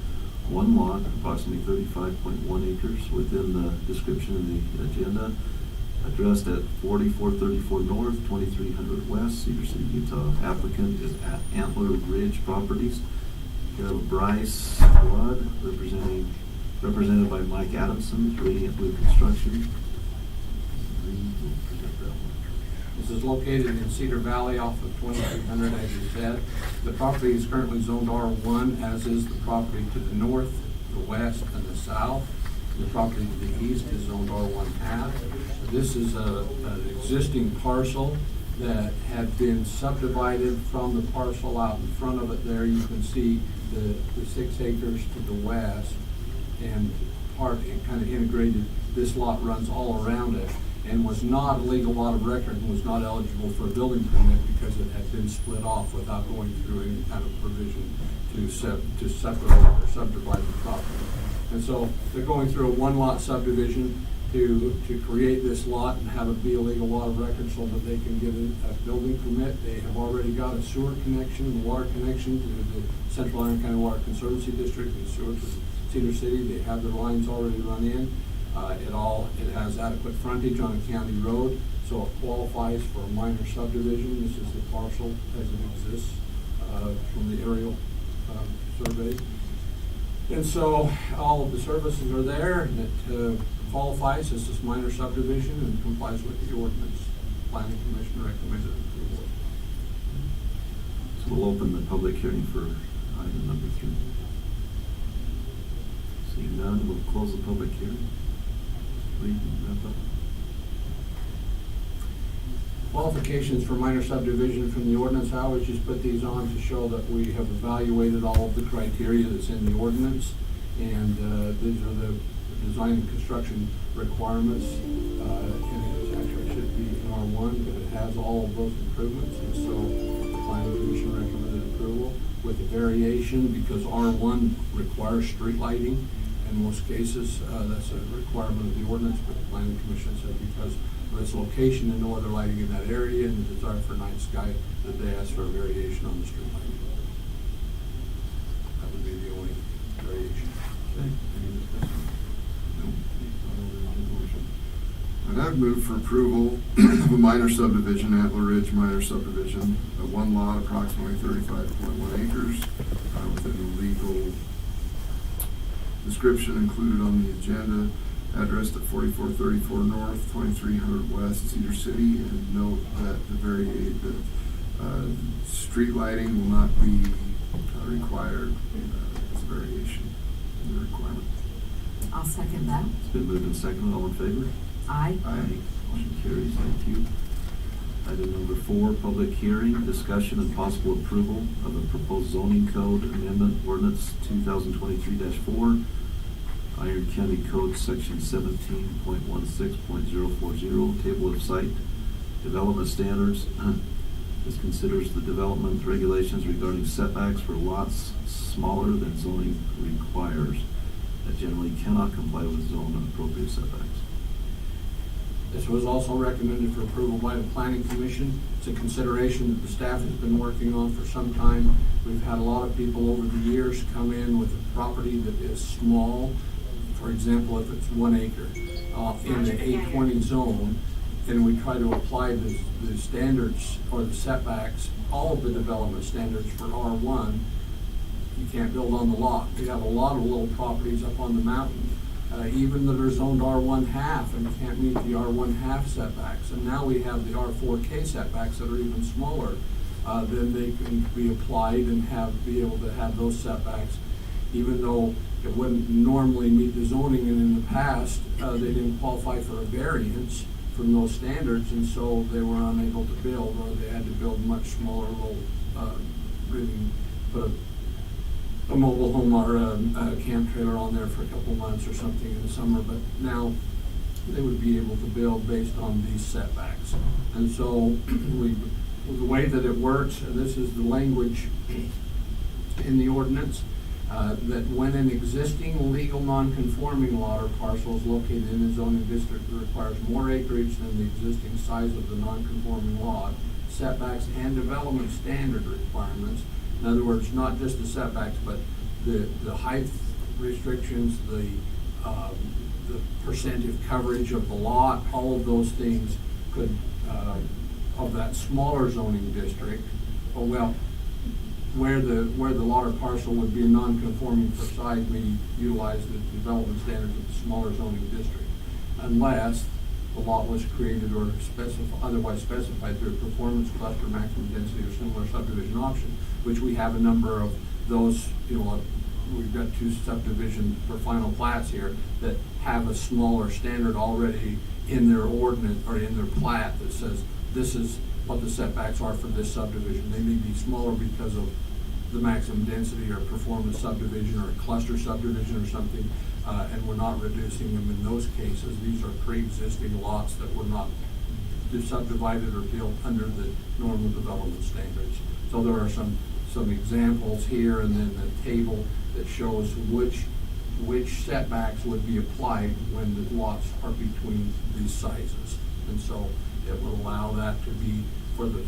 1 lot, approximately 35.1 acres, within the description in the agenda, addressed at 4434 North, 2300 West, Cedar City, Utah. Applicant is at Antler Ridge Properties. We have Bryce Blood representing presented by Mike Adamson, Radiant Blue Construction. This is located in Cedar Valley off of 2300, as you said. The property is currently zoned R1, as is the property to the north, the west, and the south. The property to the east is zoned R1 half. This is an existing parcel that had been subdivided from the parcel out in front of it there. You can see the 6 acres to the west, and it kind of integrated. This lot runs all around it and was not a legal lot of record and was not eligible for a building permit because it had been split off without going through any kind of provision to separate or subdivide the property. And so they're going through a one-lot subdivision to create this lot and have it be a legal lot of record so that they can get a building permit. They have already got a sewer connection, a water connection to the Central Iron County Water Conservancy District and sewer to Cedar City. They have their lines already run in. It has adequate frontage on a county road, so it qualifies for a minor subdivision. This is the parcel as it exists from the aerial survey. And so all of the services are there, and it qualifies as this minor subdivision and complies with the ordinance. Planning Commission recommended approval. So we'll open the public hearing for item number 3. Seeing none, we'll close the public hearing. Read and wrap up. Qualifications for minor subdivision from the ordinance. I always just put these on to show that we have evaluated all of the criteria that's in the ordinance, and these are the design and construction requirements. And it actually should be in R1, but it has all of those improvements, and so the Planning Commission recommended approval with a variation because R1 requires street lighting. In most cases, that's a requirement of the ordinance, but the Planning Commission said because of its location and no other lighting in that area and the desire for night sky, that they asked for a variation on the street lighting. That would be the only variation. Okay, any discussion? No? And I'd move for approval of a minor subdivision, Antler Ridge minor subdivision, a one lot, approximately 35.1 acres, within the legal description included on the agenda, addressed at 4434 North, 2300 West, Cedar City, and note that the street lighting will not be required as a variation in the requirement. I'll second that. It's been moved and seconded. All in favor? Aye. Aye. Motion carries. Thank you. Item number 4, public hearing, discussion and possible approval of a proposed zoning code amendment ordinance 2023-4, Iron County Code Section 17.16.040, Table of Site Development Standards. This considers the development regulations regarding setbacks for lots smaller than zoning requires that generally cannot comply with zone and appropriate setbacks. This was also recommended for approval by the Planning Commission. It's a consideration that the staff has been working on for some time. We've had a lot of people over the years come in with a property that is small. For example, if it's 1 acre in the 820 zone, and we try to apply the standards or the setbacks, all of the development standards for R1, you can't build on the lot. We have a lot of little properties up on the mountain, even that are zoned R1 half and can't meet the R1 half setbacks. And now we have the R4K setbacks that are even smaller. Then they can be applied and be able to have those setbacks, even though it wouldn't normally meet the zoning. And in the past, they didn't qualify for a variance from those standards, and so they were unable to build, or they had to build much smaller, really put a mobile home or a camp trailer on there for a couple months or something in the summer. But now they would be able to build based on these setbacks. And so the way that it works, this is the language in the ordinance, that when an existing legal non-conforming lot or parcel is located in a zoning district that requires more acreage than the existing size of the non-conforming lot, setbacks and development standard requirements, in other words, not just the setbacks, but the height restrictions, the percentage coverage of the lot, all of those things could, of that smaller zoning district, where the larger parcel would be non-conforming for size may utilize the development standards of the smaller zoning district, unless the lot was created or otherwise specified through a performance cluster, maximum density, or similar subdivision option, which we have a number of those, we've got 2 subdivisions for final plats here that have a smaller standard already in their ordinance or in their plat that says this is what the setbacks are for this subdivision. They may be smaller because of the maximum density or performance subdivision or a cluster subdivision or something, and we're not reducing them in those cases. These are pre-existing lots that were not subdivided or built under the normal development standards. So there are some examples here, and then the table that shows which setbacks would be applied when the lots are between these sizes. And so it will allow that to be for the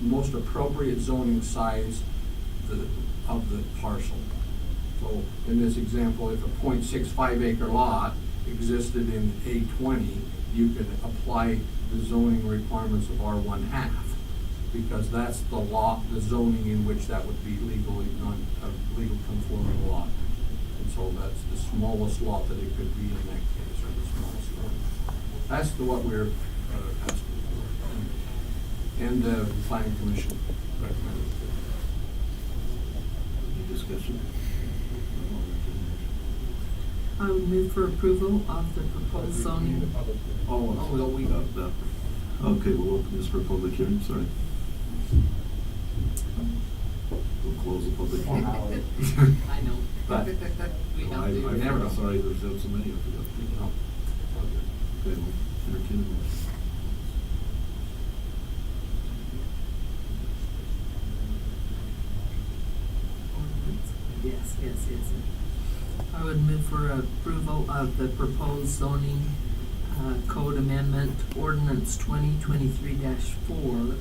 most appropriate zoning size of the parcel. So in this example, if a 0.65 acre lot existed in A20, you could apply the zoning requirements of R1/2, because that's the lot, the zoning in which that would be legal conforming lot. And so that's the smallest lot that it could be in that case, or the smallest lot. That's what we're asking for. And the planning commission recommended. Any discussion? I would move for approval of the proposed zoning. Well, we got that. Okay, we'll open this for a public hearing, sorry. We'll close the public hearing. I know. But- We No, have to. I never know, sorry, there's so many, I forgot. No. Okay, we'll entertain a motion. Yes. I would move for approval of the proposed zoning code amendment ordinance 2023-4,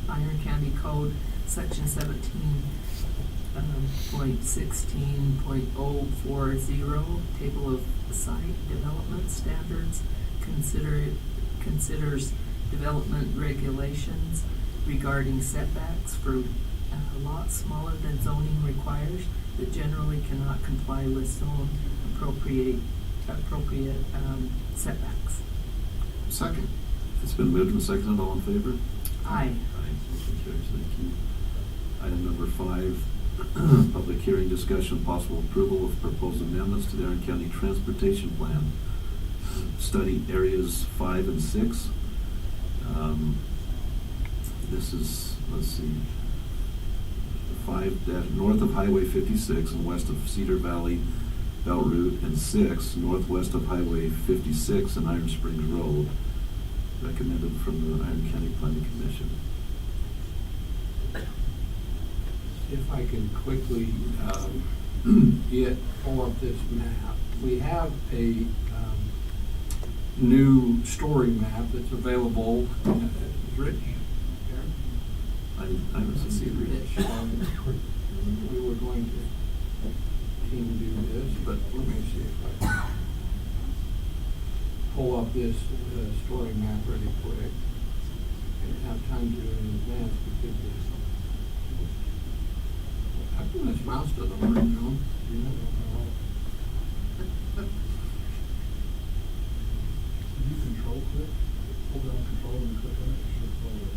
Iron County Code, section 17.16.040, table of site development standards, considers development regulations regarding setbacks for lots smaller than zoning requires that generally cannot comply with zone appropriate setbacks. Second. It's been moved and seconded, all in favor? Aye. Aye, motion carries, thank you. Item number 5, public hearing, discussion, possible approval of proposed amendments to the Iron County Transportation Plan. Study areas 5 and 6. This is, let's see, 5 north of Highway 56 and west of Cedar Valley Bell Route, and 6 northwest of Highway 56 and Iron Springs Road, recommended from the Iron County Planning Commission. If I can quickly pull up this map. We have a new story map that's available. Rich? I haven't seen it. Rich. We were going to team do this, but let me see if I can pull up this story map really quick. I didn't have time to do it in advance because how come this mouse doesn't work, John? Can you control click? Hold down control and click on it, it should follow.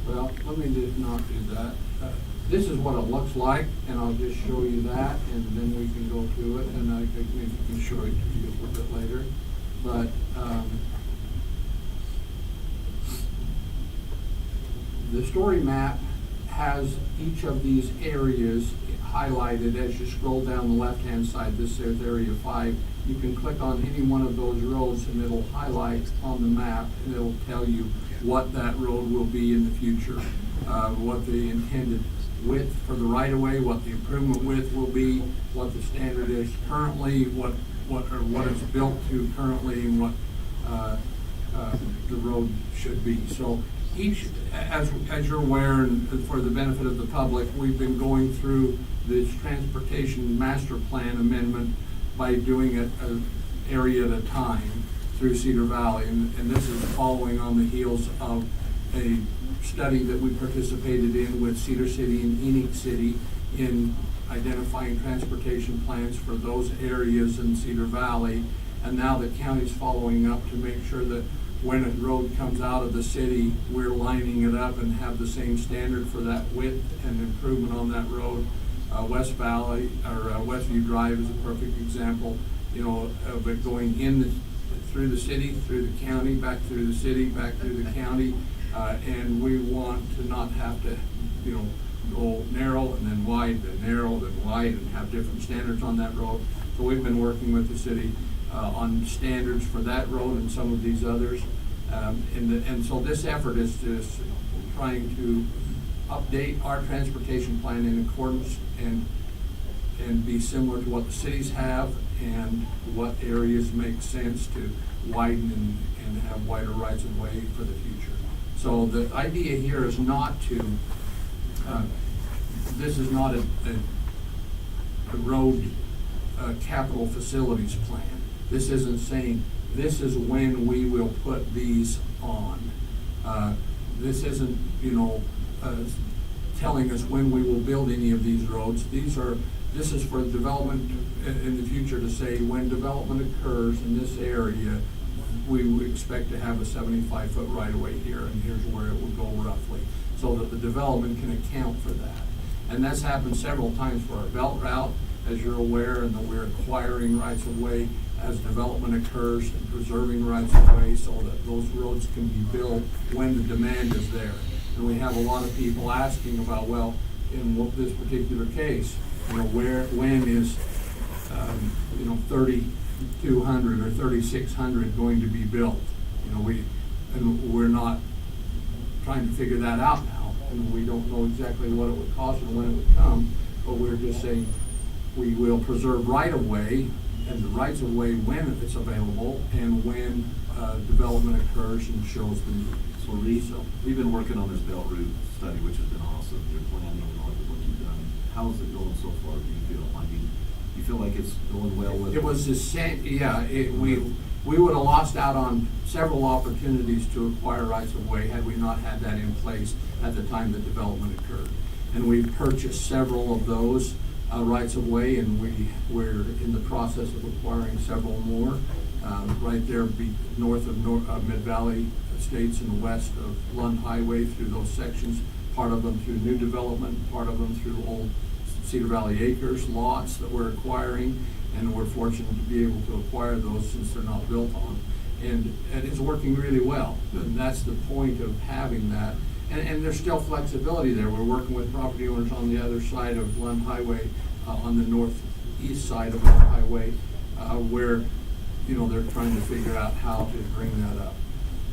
Well, let me just not do that. This is what it looks like, and I'll just show you that, and then we can go through it, and I think maybe I can show it to you a little bit later. But the story map has each of these areas highlighted as you scroll down the left-hand side. This is area 5. You can click on any one of those roads, and it'll highlight on the map, and it'll tell you what that road will be in the future, what the intended width for the right-of-way, what the improvement width will be, what the standard is currently, what it's built to currently, and what the road should be. So each, as you're aware, and for the benefit of the public, we've been going through this transportation master plan amendment by doing it an area at a time. through Cedar Valley. And this is following on the heels of a study that we participated in with Cedar City and Enoch City in identifying transportation plans for those areas in Cedar Valley. And now the county's following up to make sure that when a road comes out of the city, we're lining it up and have the same standard for that width and improvement on that road. West Valley, or Westview Drive is a perfect example, you know, of it going through the city, through the county, back through the city, back through the county. And we want to not have to, you know, go narrow and then wide, then narrow, then wide, and have different standards on that road. So we've been working with the city on standards for that road and some of these others. And so this effort is just trying to update our transportation plan in accordance and be similar to what the cities have and what areas make sense to widen and have wider rights of way for the future. So the idea here is not to, this is not a road capital facilities plan. This isn't saying this is when we will put these on. This isn't, you know, telling us when we will build any of these roads. This is for development in the future to say when development occurs in this area, we would expect to have a 75-foot right-of-way here, and here's where it would go roughly, so that the development can account for that. And that's happened several times for our belt route, as you're aware, and that we're acquiring rights of way as development occurs and preserving rights of way so that those roads can be built when the demand is there. And we have a lot of people asking about, well, in this particular case, you know, when is, 3,200 or 3,600 going to be built? You know, we're not trying to figure that out now, and we don't know exactly what it would cost and when it would come, but we're just saying we will preserve right-of-way and the rights of way when it's available and when development occurs and shows the need. So we've been working on this Belt Route study, which has been awesome. You're planning and all what you've done. How's it going so far, do you feel? I mean, you feel like it's going well with it? Was the same, yeah, we would have lost out on several opportunities to acquire rights of way had we not had that in place at the time that development occurred. And we purchased several of those rights of way, and we're in the process of acquiring several more right there north of Mid-Valley Estates and west of Lund Highway through those sections, part of them through new development, part of them through old Cedar Valley Acres lots that we're acquiring, and we're fortunate to be able to acquire those since they're not built on. And it's working really well, and that's the point of having that. And there's still flexibility there. We're working with property owners on the other side of Lund Highway, on the northeast side of Lund Highway, where, you know, they're trying to figure out how to bring that up.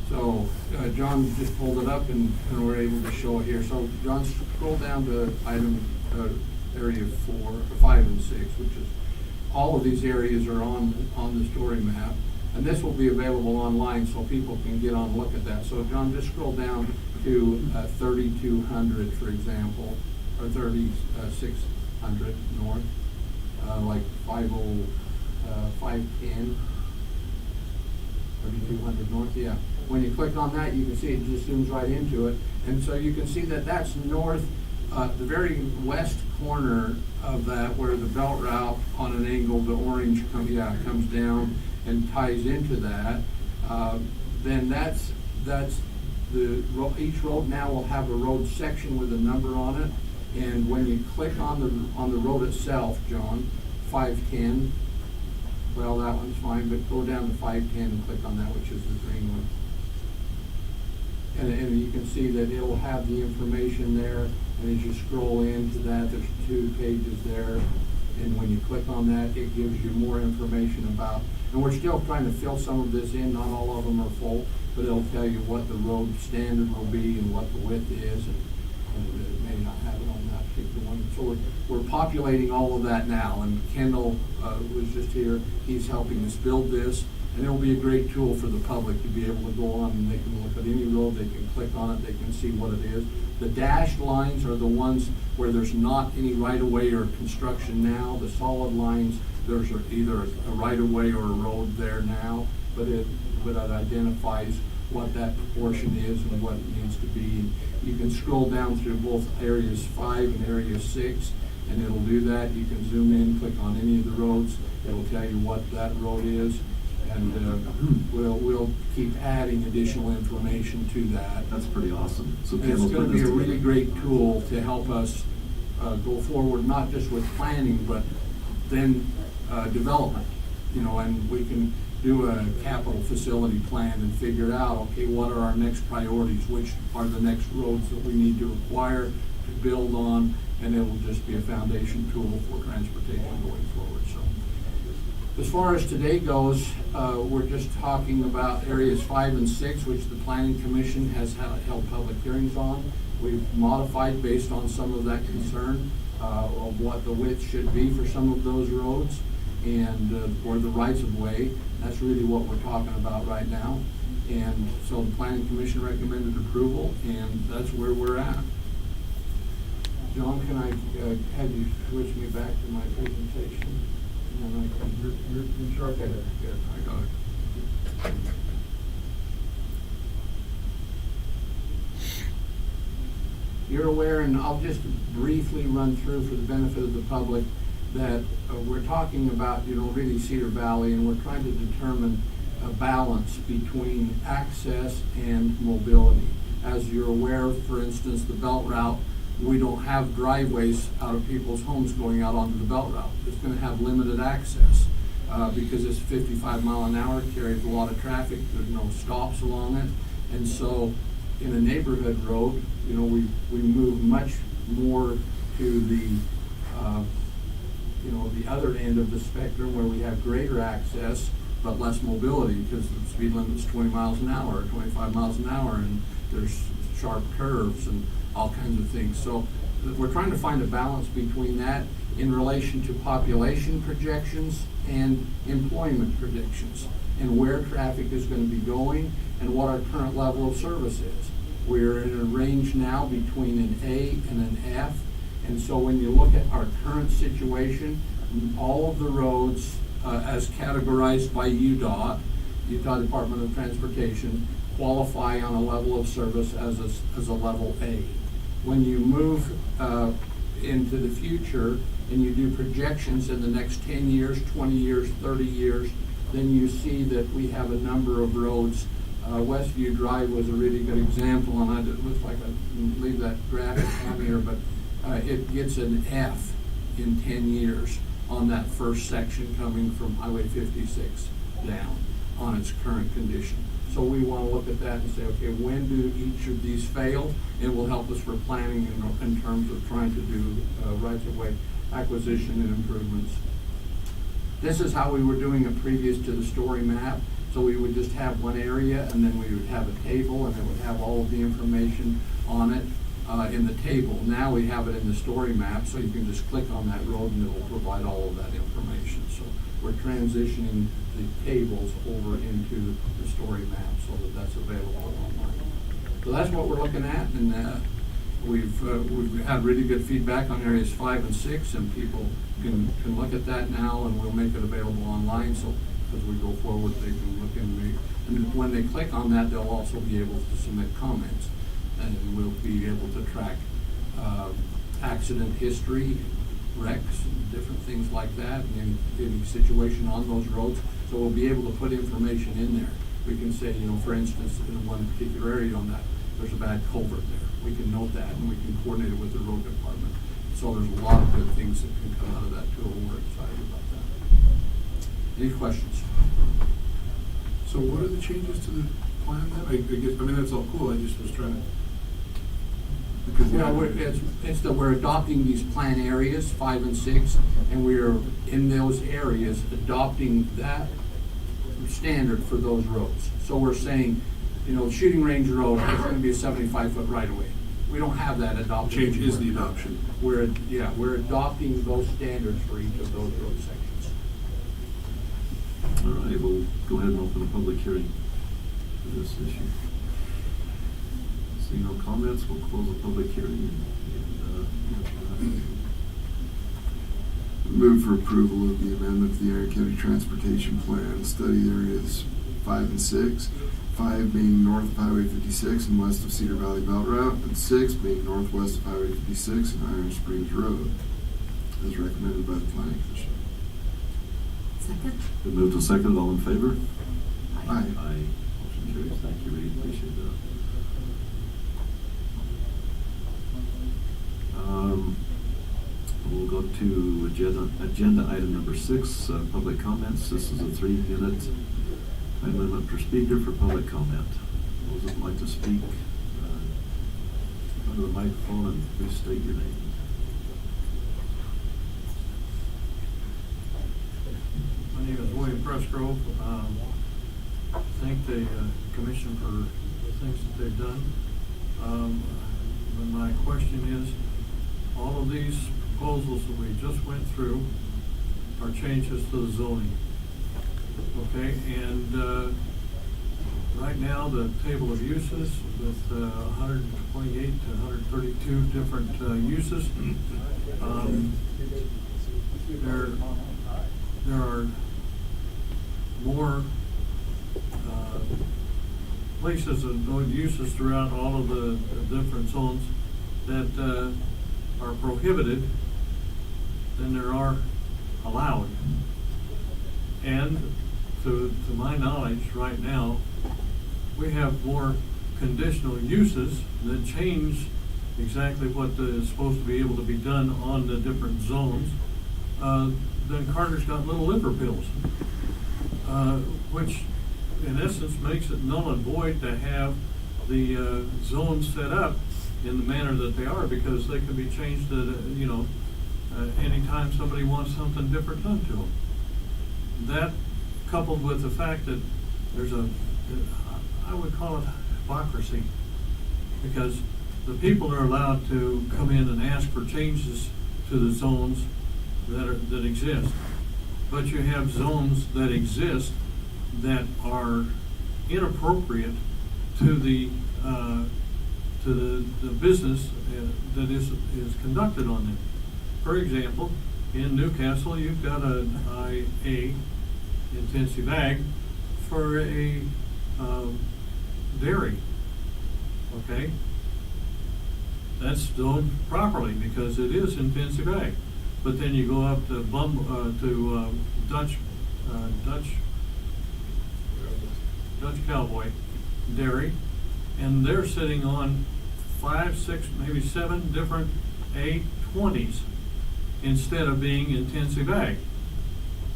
So John just pulled it up, and we're able to show it here. So John, scroll down to item area 5 and 6, which is all of these areas are on the story map. And this will be available online so people can get on and look at that. So John, just scroll down to 3,200, for example, or 3,600 north, like 510, 3,200 north, yeah. When you click on that, you can see it just zooms right into it. And so you can see that that's north, the very west corner of that, where the belt route on an angle, the orange comes down and ties into that. Then that's each road now will have a road section with a number on it. And when you click on the road itself, John, 510, well, that one's fine, but go down to 510 and click on that, which is the green one. And you can see that it'll have the information there, and as you scroll into that, there's 2 pages there, and when you click on that, it gives you more information about, and we're still trying to fill some of this in, not all of them are full, but it'll tell you what the road standard will be and what the width is, and it may not have it on that particular one. So we're populating all of that now, and Kendall was just here. He's helping us build this, and it'll be a great tool for the public to be able to go on and they can look at any road, they can click on it, they can see what it is. The dashed lines are the ones where there's not any right-of-way or construction now. The solid lines, there's either a right-of-way or a road there now, but but it identifies what that proportion is and what it needs to be. You can scroll down through both areas 5 and area 6, and it'll do that. You can zoom in, click on any of the roads. It'll tell you what that road is, and we'll keep adding additional information to that. That's pretty awesome. So And Ken it's will going put to be this a really together. great tool to help us go forward, not just with planning, but then development. You know, and we can do a capital facility plan and figure out, okay, what are our next priorities? Which are the next roads that we need to acquire, to build on, and it will just be a foundation tool for transportation going forward. So, as far as today goes, we're just talking about areas 5 and 6, which the Planning Commission has held public hearings on. We've modified based on some of that concern of what the width should be for some of those roads and or the rights of way. That's really what we're talking about right now. And so the Planning Commission recommended approval, and that's where we're at. John, can I have you switch me back to my presentation? And then I can, you're in charge of that. Good, I got it. You're aware, and I'll just briefly run through for the benefit of the public, that we're talking about, you know, really Cedar Valley, and we're trying to determine a balance between access and mobility. As you're aware, for instance, the belt route, we don't have driveways out of people's homes going out onto the belt route. It's going to have limited access because it's 55 mile an hour, carries a lot of traffic, there's no stops along it. And so in a neighborhood road, you know, we move much more to the you know, the other end of the spectrum where we have greater access but less mobility, because the speed limit is 20 miles an hour or 25 miles an hour, and there's sharp curves and all kinds of things. So we're trying to find a balance between that in relation to population projections and employment predictions, and where traffic is going to be going and what our current level of service is. We're in a range now between an A and an F. And so when you look at our current situation, all of the roads as categorized by UDOT, Utah Department of Transportation, qualify on a level of service as a level A. When you move into the future and you do projections in the next 10 years, 20 years, 30 years, then you see that we have a number of roads. Westview Drive was a really good example, and it looks like I leave that graphic on here, but it gets an F in 10 years on that first section coming from Highway 56 down on its current condition. So we want to look at that and say, okay, when do each of these fail? It will help us for planning in terms of trying to do rights-of-way acquisition and improvements. This is how we were doing it previous to the story map. So we would just have one area, and then we would have a table, and it would have all of the information on it in the table. Now we have it in the story map, so you can just click on that road and it will provide all of that information. So we're transitioning the tables over into the story map so that that's available online. So that's what we're looking at, and we've had really good feedback on areas 5 and 6, and people can look at that now, and we'll make it available online. So as we go forward, they can look and when they click on that, they'll also be able to submit comments, and we'll be able to track accident history, wrecks, and different things like that, and any situation on those roads. So we'll be able to put information in there. We can say, you know, for instance, in one particular area on that, there's a bad culvert there. We can note that, and we can coordinate it with the road department. So there's a lot of good things that can come out of that tool. We're excited about that. Any questions? So what are the changes to the plan then? I guess, I mean, that's all cool, I just was trying to. Because Well, we're adopting these plan areas, 5 and 6, and we're in those areas adopting that standard for those roads. So we're saying, you know, Shooting Range Road is going to be a 75-foot right-of-way. We don't have that adopted. Change is the anywhere. adoption. We're adopting those standards for each of those road sections. All right, we'll go ahead and open a public hearing for this issue. Seeing no comments, we'll close the public hearing and Move for approval of the amendment to the Area County Transportation Plan, study areas 5 and 6. 5 being north of Highway 56 and west of Cedar Valley Belt Route, and 6 being northwest of Highway 56 and Iron Springs Road, as recommended by the Planning Commission. Second? Been moved and seconded, all in favor? Aye. Aye. Motion carries. Thank you, Reed. Appreciate that. We'll go to agenda item number 6, public comments. This is a 3-minute time limit per speaker for public comment. Those that would like to speak, come to the microphone and please state your name. My name is William Presgrove. Thank the commission for the things that they've done. But my question is, all of these proposals that we just went through are changes to the zoning. Okay, and right now the table of uses with 128 to 132 different uses. There are more places and uses throughout all of the different zones that are prohibited than there are allowed. And to my knowledge, right now, we have more conditional uses that change exactly what is supposed to be able to be done on the different zones. Then Carter's got little liver pills, which in essence makes it null and void to have the zones set up in the manner that they are, because they can be changed at anytime somebody wants something different done to them. That, coupled with the fact that there's I would call it hypocrisy, because the people are allowed to come in and ask for changes to the zones that exist. But you have zones that exist that are inappropriate to the business that is conducted on them. For example, in Newcastle, you've got an IA, intensive ag, for a dairy. Okay, that's zoned properly because it is intensive ag. But then you go up to Dutch Cowboy dairy, and they're sitting on 5, 6, maybe 7 different A20s instead of being intensive ag.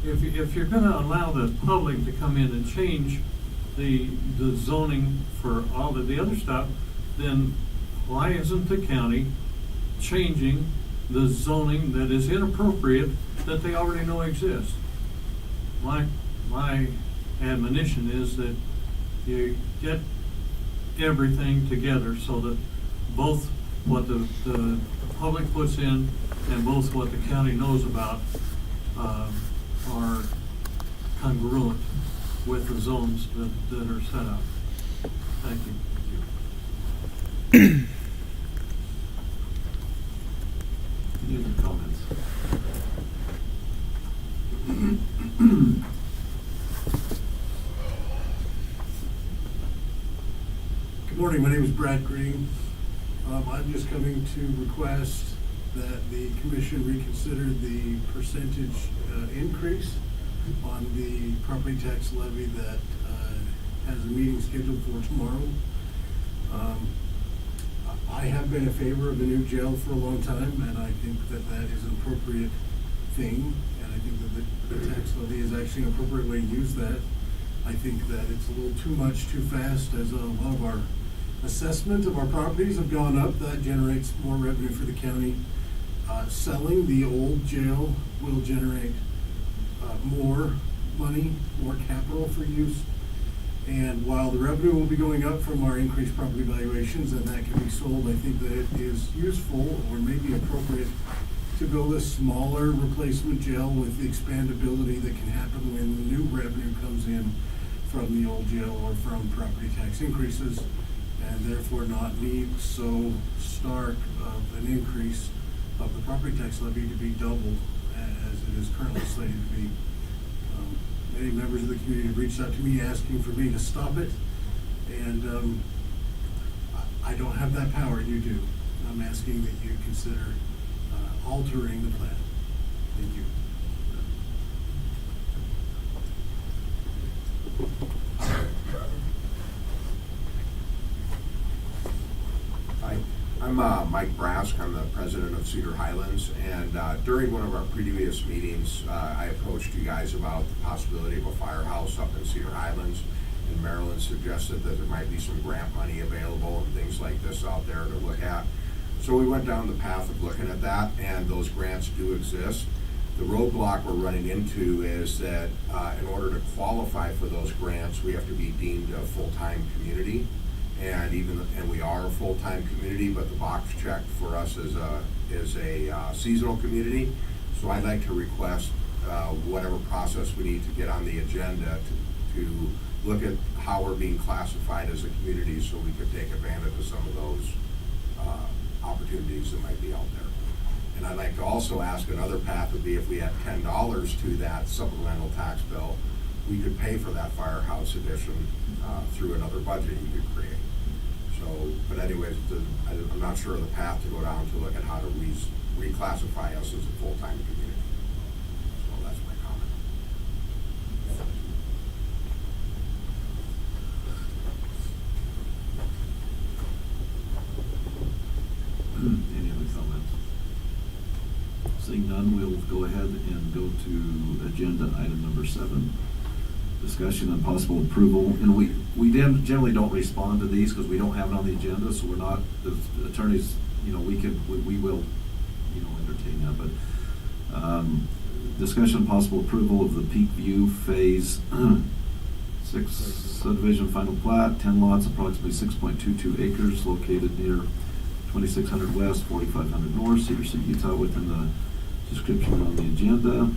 If you're going to allow the public to come in and change the zoning for all of the other stuff, then why isn't the county changing the zoning that is inappropriate that they already know exists? My admonition is that you get everything together so that both what the public puts in and both what the county knows about are congruent with the zones that are set up. Thank you. Any other comments? Good morning, my name is Brad Green. I'm just coming to request that the commission reconsider the percentage increase on the property tax levy that has a meeting scheduled for tomorrow. I have been in favor of the new jail for a long time, and I think that that is an appropriate thing, and I think that the tax levy is actually an appropriate way to use that. I think that it's a little too much, too fast, as a lot of our assessment of our properties have gone up. That generates more revenue for the county. Selling the old jail will generate more money, more capital for use. And while the revenue will be going up from our increased property valuations, and that can be sold, I think that it is useful or maybe appropriate to build a smaller replacement jail with the expandability that can happen when the new revenue comes in from the old jail or from property tax increases, and therefore not need so stark of an increase of the property tax levy to be doubled as it is currently slated to be. many members of the community have reached out to me asking for me to stop it. And I don't have that power, you do. I'm asking that you consider altering the plan. Thank you. Hi, I'm Mike Brask. I'm the president of Cedar Highlands, and during one of our previous meetings, I approached you guys about the possibility of a firehouse up in Cedar Highlands, and Marilyn suggested that there might be some grant money available and things like this out there to look at. So we went down the path of looking at that, and those grants do exist. The roadblock we're running into is that in order to qualify for those grants, we have to be deemed a full-time community. And we are a full-time community, but the box check for us is a seasonal community. So I'd like to request whatever process we need to get on the agenda to look at how we're being classified as a community, so we could take advantage of some of those opportunities that might be out there. And I'd like to also ask, another path would be if we had $10 to that supplemental tax bill, we could pay for that firehouse addition through another budget you could create. So, but anyways, I'm not sure of the path to go down to look at how to reclassify us as a full-time community. So that's my comment. Any other comments? Seeing none, we'll go ahead and go to agenda item number 7. Discussion and possible approval, and we generally don't respond to these because we don't have it on the agenda, so we're not, the attorneys, we will, entertain that, but discussion and possible approval of the Peak View Phase 6 subdivision final plat, 10 lots, approximately 6.22 acres, located near 2600 West, 4500 North, Cedar City, Utah, within the description on the agenda.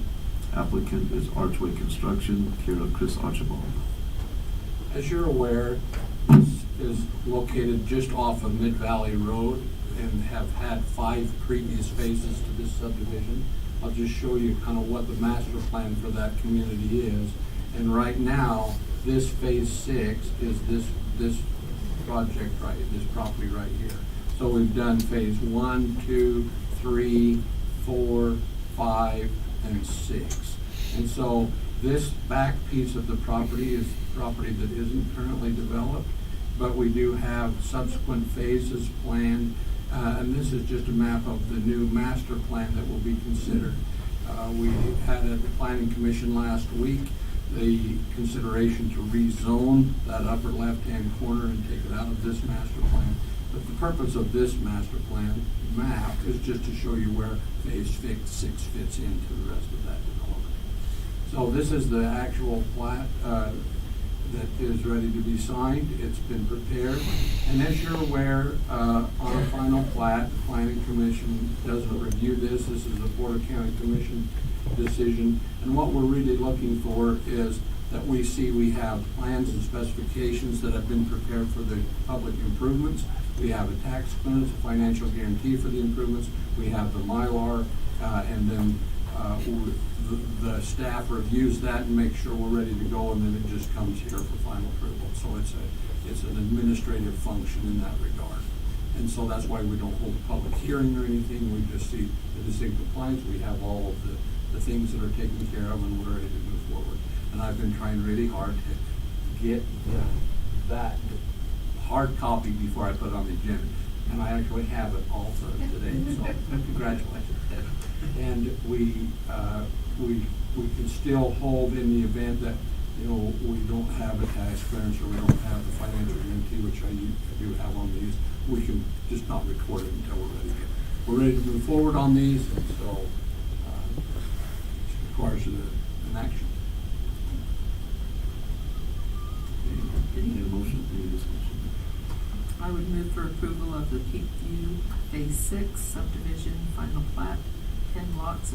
Applicant is Archway Construction, care of Chris Archibald. As you're aware, this is located just off of Mid Valley Road and have had 5 previous phases to this subdivision. I'll just show you kind of what the master plan for that community is. And right now, this phase 6 is this project this property right here. So we've done phase 1, 2, 3, 4, 5, and 6. And so this back piece of the property is property that isn't currently developed, but we do have subsequent phases planned. And this is just a map of the new master plan that will be considered. We had at the Planning Commission last week the consideration to rezone that upper left-hand corner and take it out of this master plan. But the purpose of this master plan map is just to show you where phase 6 fits into the rest of that development. So this is the actual plat that is ready to be signed. It's been prepared. And as you're aware, on a final plat, the Planning Commission doesn't review this. This is a Board of County Commission decision. And what we're really looking for is that we have plans and specifications that have been prepared for the public improvements. We have a tax clearance, a financial guarantee for the improvements. We have the Mylar, and then the staff reviews that and make sure we're ready to go, and then it just comes here for final approval. So it's an administrative function in that regard. And so that's why we don't hold a public hearing or anything. We just see that it's in compliance. We have all of the things that are taken care of, and we're ready to move forward. And I've been trying really hard to get that hard copy before I put it on the agenda. And I actually have it all for today, so congratulations. And we can still hold in the event that, we don't have a tax clearance or we don't have the financial guarantee, which I do have on these. We can just not record it until we're ready to get. We're ready to move forward on these, and so it requires an action. Any motion, any discussion? I would move for approval of the Peak View Phase 6 subdivision final plat, 10 lots,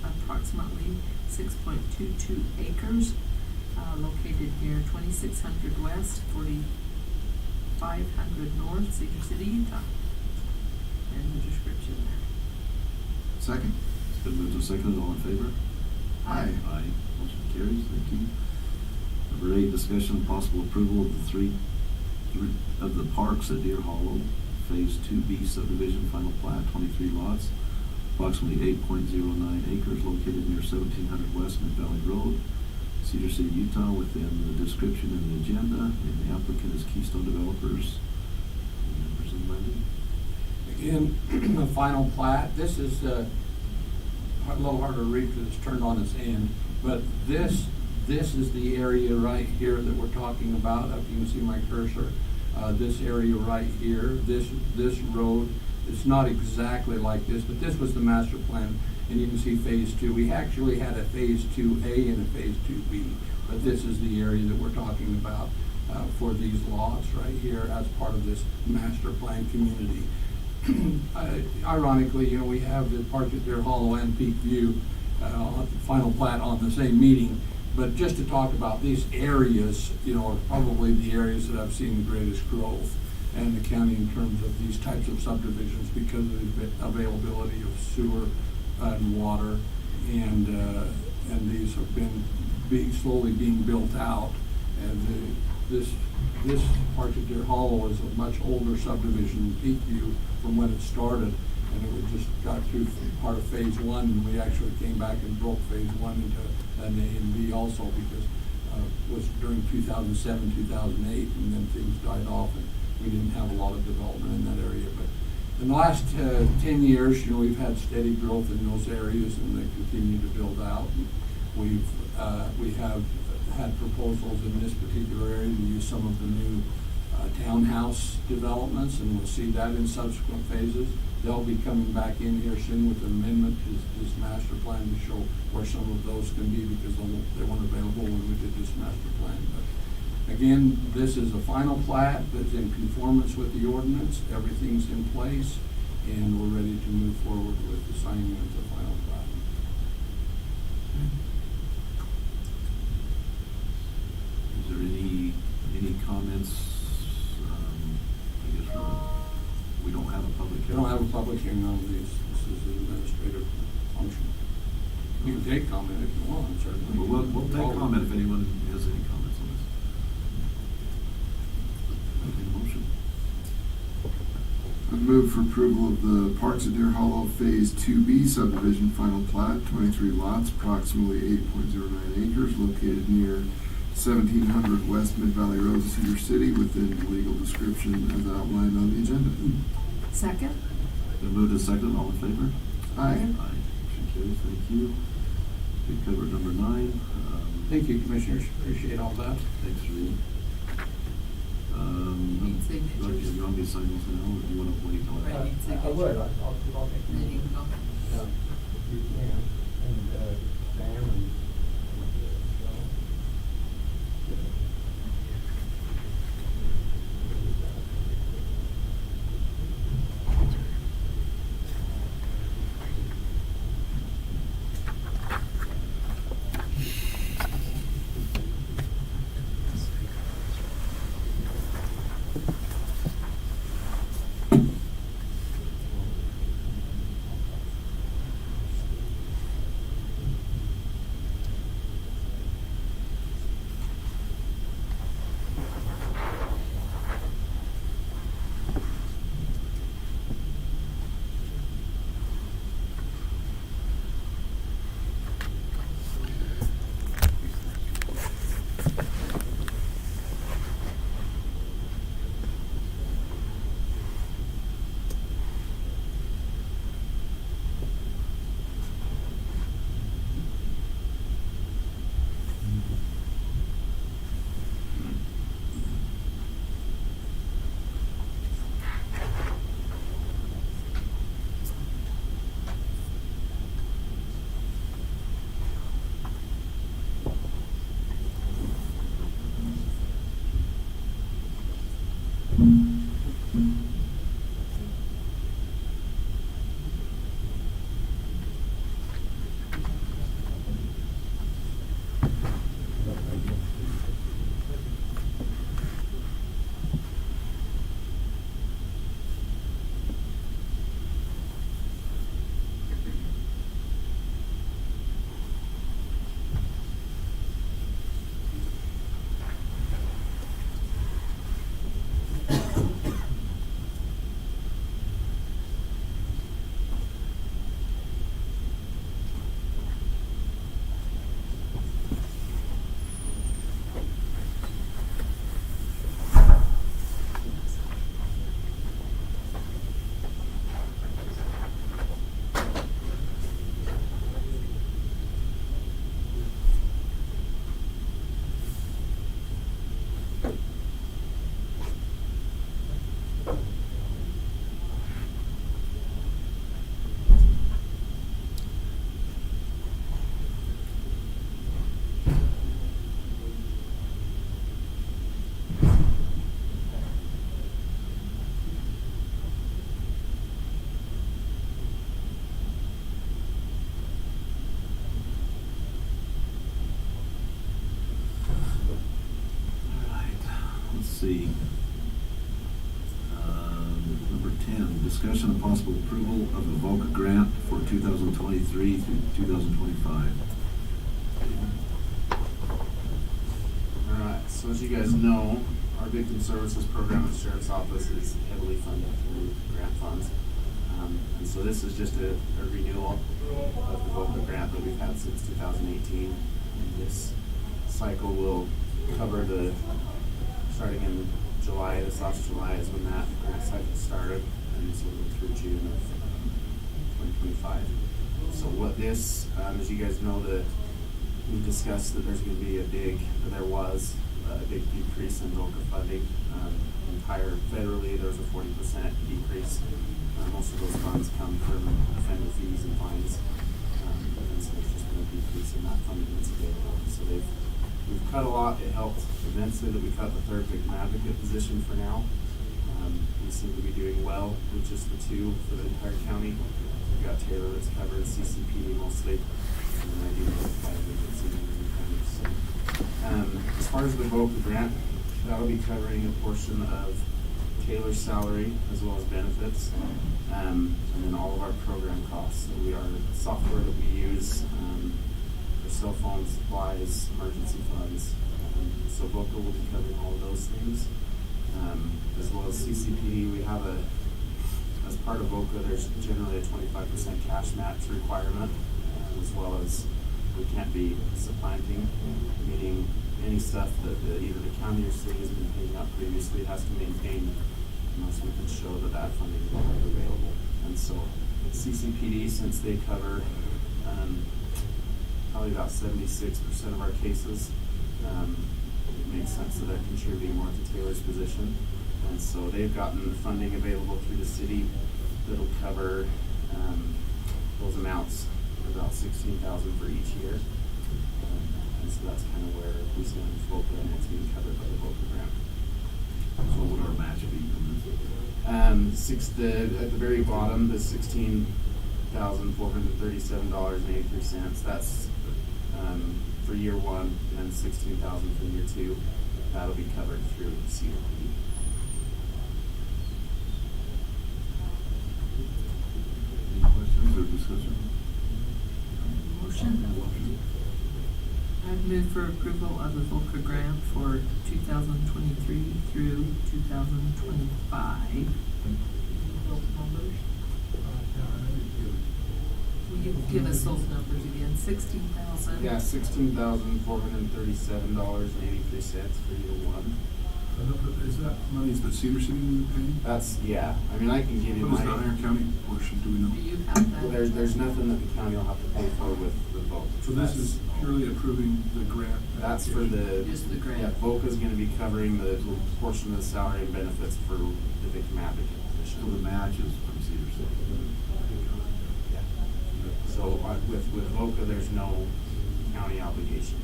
approximately 6.22 acres, located near 2600 West, 4500 North, Cedar City, Utah. And the description there. Second. It's been moved and seconded. All in favor? Aye. Aye. Motion carries. Thank you. Number 8, discussion and possible approval of the three of the parks at Deer Hollow, Phase 2B subdivision, final plat, 23 lots, approximately 8.09 acres, located near 1700 West Mid Valley Road, Cedar City, Utah, within the description in the agenda, and the applicant is Keystone Developers. Members of the body? Again, the final plat, this is a little harder to read because it's turned on its end, but this is the area right here that we're talking about. If you can see my cursor, this area right here, this road, it's not exactly like this, but this was the master plan, and you can see phase 2. We actually had a phase 2A and a phase 2B, but this is the area that we're talking about for these lots right here as part of this master plan community. Ironically, we have the Parks at Deer Hollow and Peak View final plat on the same meeting, but just to talk about these areas, are probably the areas that I've seen the greatest growth in the county in terms of these types of subdivisions because of the availability of sewer and water, and these have been slowly being built out. And this Parks at Deer Hollow is a much older subdivision in Peak View from when it started, and it just got through part of phase 1, and we actually came back and broke phase 1 into an A and B also because it was during 2007, 2008, and then things died off, and we didn't have a lot of development in that area. But in the last 10 years, we've had steady growth in those areas, and they continue to build out. And we have had proposals in this particular area to use some of the new townhouse developments, and we'll see that in subsequent phases. They'll be coming back in here soon with an amendment to this master plan to show where some of those can be because they weren't available when we did this master plan. But again, this is a final plat that's in conformance with the ordinance. Everything's in place, and we're ready to move forward with the signing of the final plat. Is there any comments? I guess we don't have a public We hearing. don't have a public hearing on these. This is an administrative function. You can take comment if you want, certainly. Well, we'll take comment if anyone has any comments on this. Okay, motion. I move for approval of the Parks at Deer Hollow Phase 2B subdivision final plat, 23 lots, approximately 8.09 acres, located near 1700 West Mid Valley Road, Cedar City, within the legal description as outlined on the agenda. Second? Been moved and seconded. All in favor? Aye. Aye. Motion carries. Thank you. We covered number 9. Thank you, Commissioners. Appreciate all that. Thanks, Reed. Need signatures. Do you want me to sign this now, or do you want to wait till Right, I? need signature. I would, I'll take Then you can go. Yeah, if you can, and, Sam and. discussion and possible approval of a VOCA grant for 2023 through 2025. All right, so as you guys know, our victim services program at the Sheriff's Office is heavily funded through grant funds. And so this is just a renewal of the VOCA grant that we've had since 2018. And this cycle will cover starting in July, this last July is when that grant cycle started, and so we'll go through June of 2025. So what this, as you guys know, that we've discussed that there's going to be there was a big decrease in VOCA funding. Federally, there was a 40% decrease. Most of those funds come from offender fees and fines. And so there's just been a decrease in that funding that's available. So we've cut a lot. It helped immensely that we cut the third victim advocate position for now. We seem to be doing well with just the two for the entire county. We've got Taylor that's covered CCPD mostly, and then I do have five agencies in the county. So, as far as the VOCA grant, that'll be covering a portion of Taylor's salary as well as benefits, and then all of our program costs. So our software that we use, our cell phone supplies, emergency funds. So VOCA will be covering all of those things, as well as CCPD. We have as part of VOCA, there's generally a 25% cash match requirement, as well as we can't be supplanting, meaning any stuff that either the county or city has been paying out previously has to maintain unless we can show that funding is available. And so CCPD, since they cover probably about 76% of our cases, it makes sense that they're contributing more to Taylor's position. And so they've gotten funding available through the city that'll cover those amounts, about $16,000 for each year. And so that's kind of where we stand with VOCA and what's being covered by the VOCA grant. So what would our match be on at the very bottom, the $16,437.83. That's for year one, and $16,000 for year two. That'll be covered through COPD. Any questions or discussion? Motion. I'd move for approval of the VOCA grant for 2023 through 2025. Those numbers. Will you give us those numbers again? 16,000. Yeah, $16,437.83 for year one. Is that monies that Cedar City will be paying? That's, yeah. I mean, I can give you What is my. the Iron County portion, do we know? Do you have that? Well, there's nothing that the county will have to pay for with VOCA. So this is purely approving the grant? That's for the. Just the grant. Yeah, VOCA's gonna be covering the portion of the salary and benefits for the victim advocate position. So the match is from Cedar City. Yeah. So with VOCA, there's no county obligation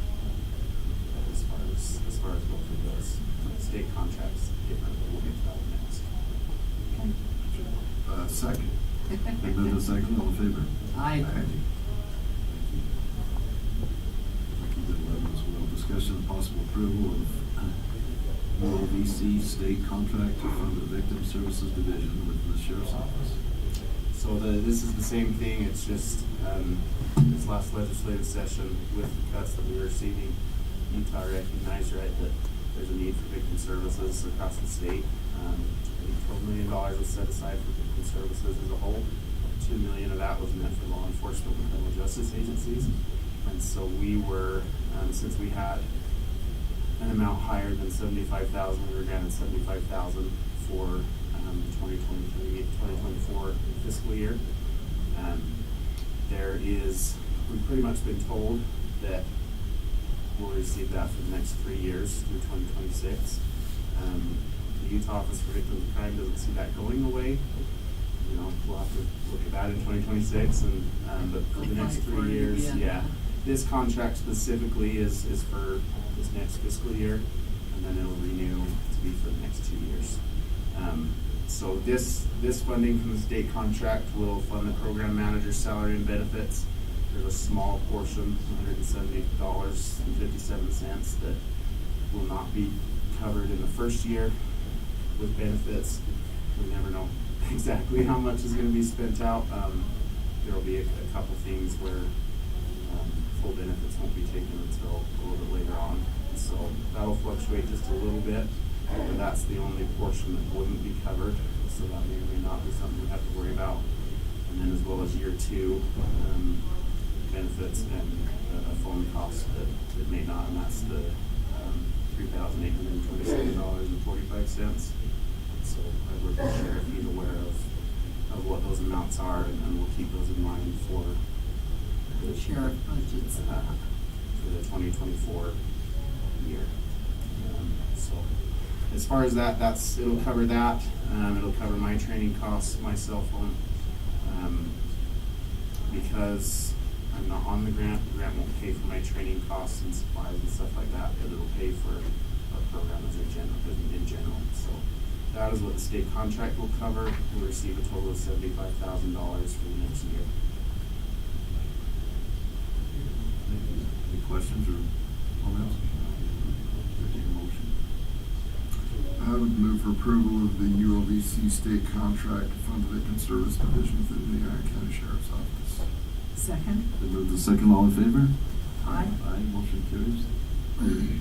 as far as VOCA goes. State contracts different, but we'll get to that next. Second. Been moved and second, all in favor? Aye. Thank you. Bid 11 as well. Discussion and possible approval of VC state contract to fund the Victim Services Division within the Sheriff's Office. So this is the same thing, it's just, this last legislative session with the cuts that we were receiving, Utah recognized, right, that there's a need for victim services across the state. I think $12 million was set aside for victim services as a whole. $2 million of that was meant for law enforcement and criminal justice agencies. And so we were, since we had an amount higher than $75,000, we were granted $75,000 for the 2023-2024 fiscal year. We've pretty much been told that we'll receive that for the next 3 years through 2026. The Utah Office for Victims of Crime doesn't see that going away. You know, we'll have to look at that in 2026, but for the next 3 years, yeah. This contract specifically is for this next fiscal year, and then it'll renew to be for the next 2 years. So this funding from the state contract will fund the program manager's salary and benefits. There's a small portion, $170.57, that will not be covered in the first year with benefits. We never know exactly how much is gonna be spent out. There'll be a couple things where, full benefits won't be taken until a little bit later on. So that'll fluctuate just a little bit, but that's the only portion that wouldn't be covered. So that may or may not be something we have to worry about. And then as well as year two, benefits and a phone cost that may not, and that's the $3,827.45. So I work with the sheriff, he's aware of what those amounts are, and we'll keep those in mind for the Sheriff budgets. for the 2024 year. So as far as that, it'll cover that. It'll cover my training costs, my cell phone. Because I'm not on the grant won't pay for my training costs and supplies and stuff like that, but it'll pay for our program in general. So that is what the state contract will cover. We'll receive a total of $75,000 for the next year. Any questions or comments? Take a motion. I would move for approval of the ULBC state contract to fund the Victim Service Division within the Iron County Sheriff's Office. Second. Then move to second, all in favor? Aye. Aye, motion carries. Okay,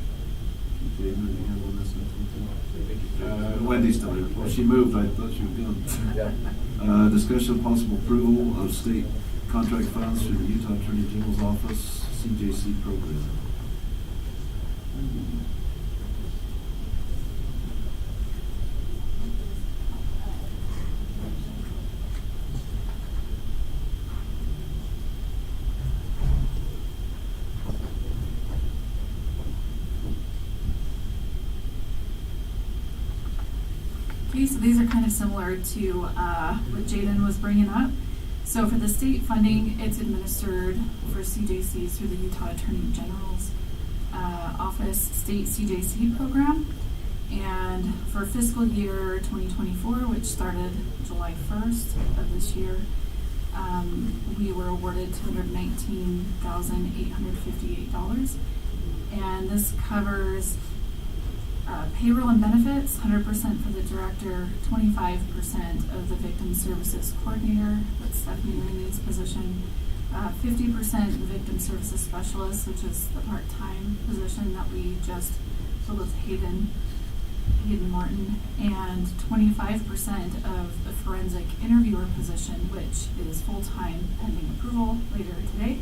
anything else on this one? Wendy's still here. Well, she moved, I thought she was gone. Discussion of possible approval of state contract funds through the Utah Attorney General's Office, CJC program. Okay, so these are kind of similar to what Jaden was bringing up. So for the state funding, it's administered for CJCs through the Utah Attorney General's Office State CJC program. And for fiscal year 2024, which started July 1st of this year, we were awarded $219,858. And this covers payroll and benefits, 100% for the director, 25% of the victim services coordinator, that's Stephanie Rainey's position, 50% the victim services specialist, which is the part-time position that we just filled with Hayden Martin, and 25% of the forensic interviewer position, which is full-time pending approval later today.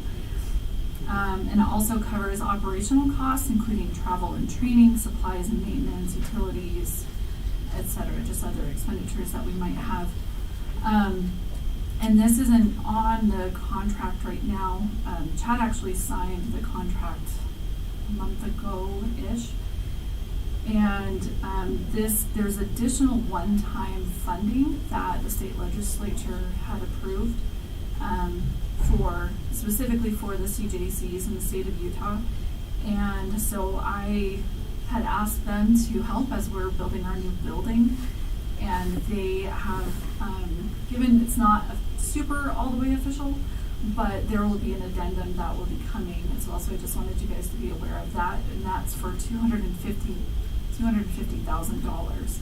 And it also covers operational costs, including travel and training, supplies and maintenance, utilities, etc., just other expenditures that we might have. And this isn't on the contract right now. Chad actually signed the contract a month ago-ish. And there's additional one-time funding that the state legislature had approved specifically for the CJCs in the state of Utah. And so I had asked them to help as we're building our new building. And they have given, it's not a super all the way official, but there will be an addendum that will be coming as well. So I just wanted you guys to be aware of that. And that's for $250,000.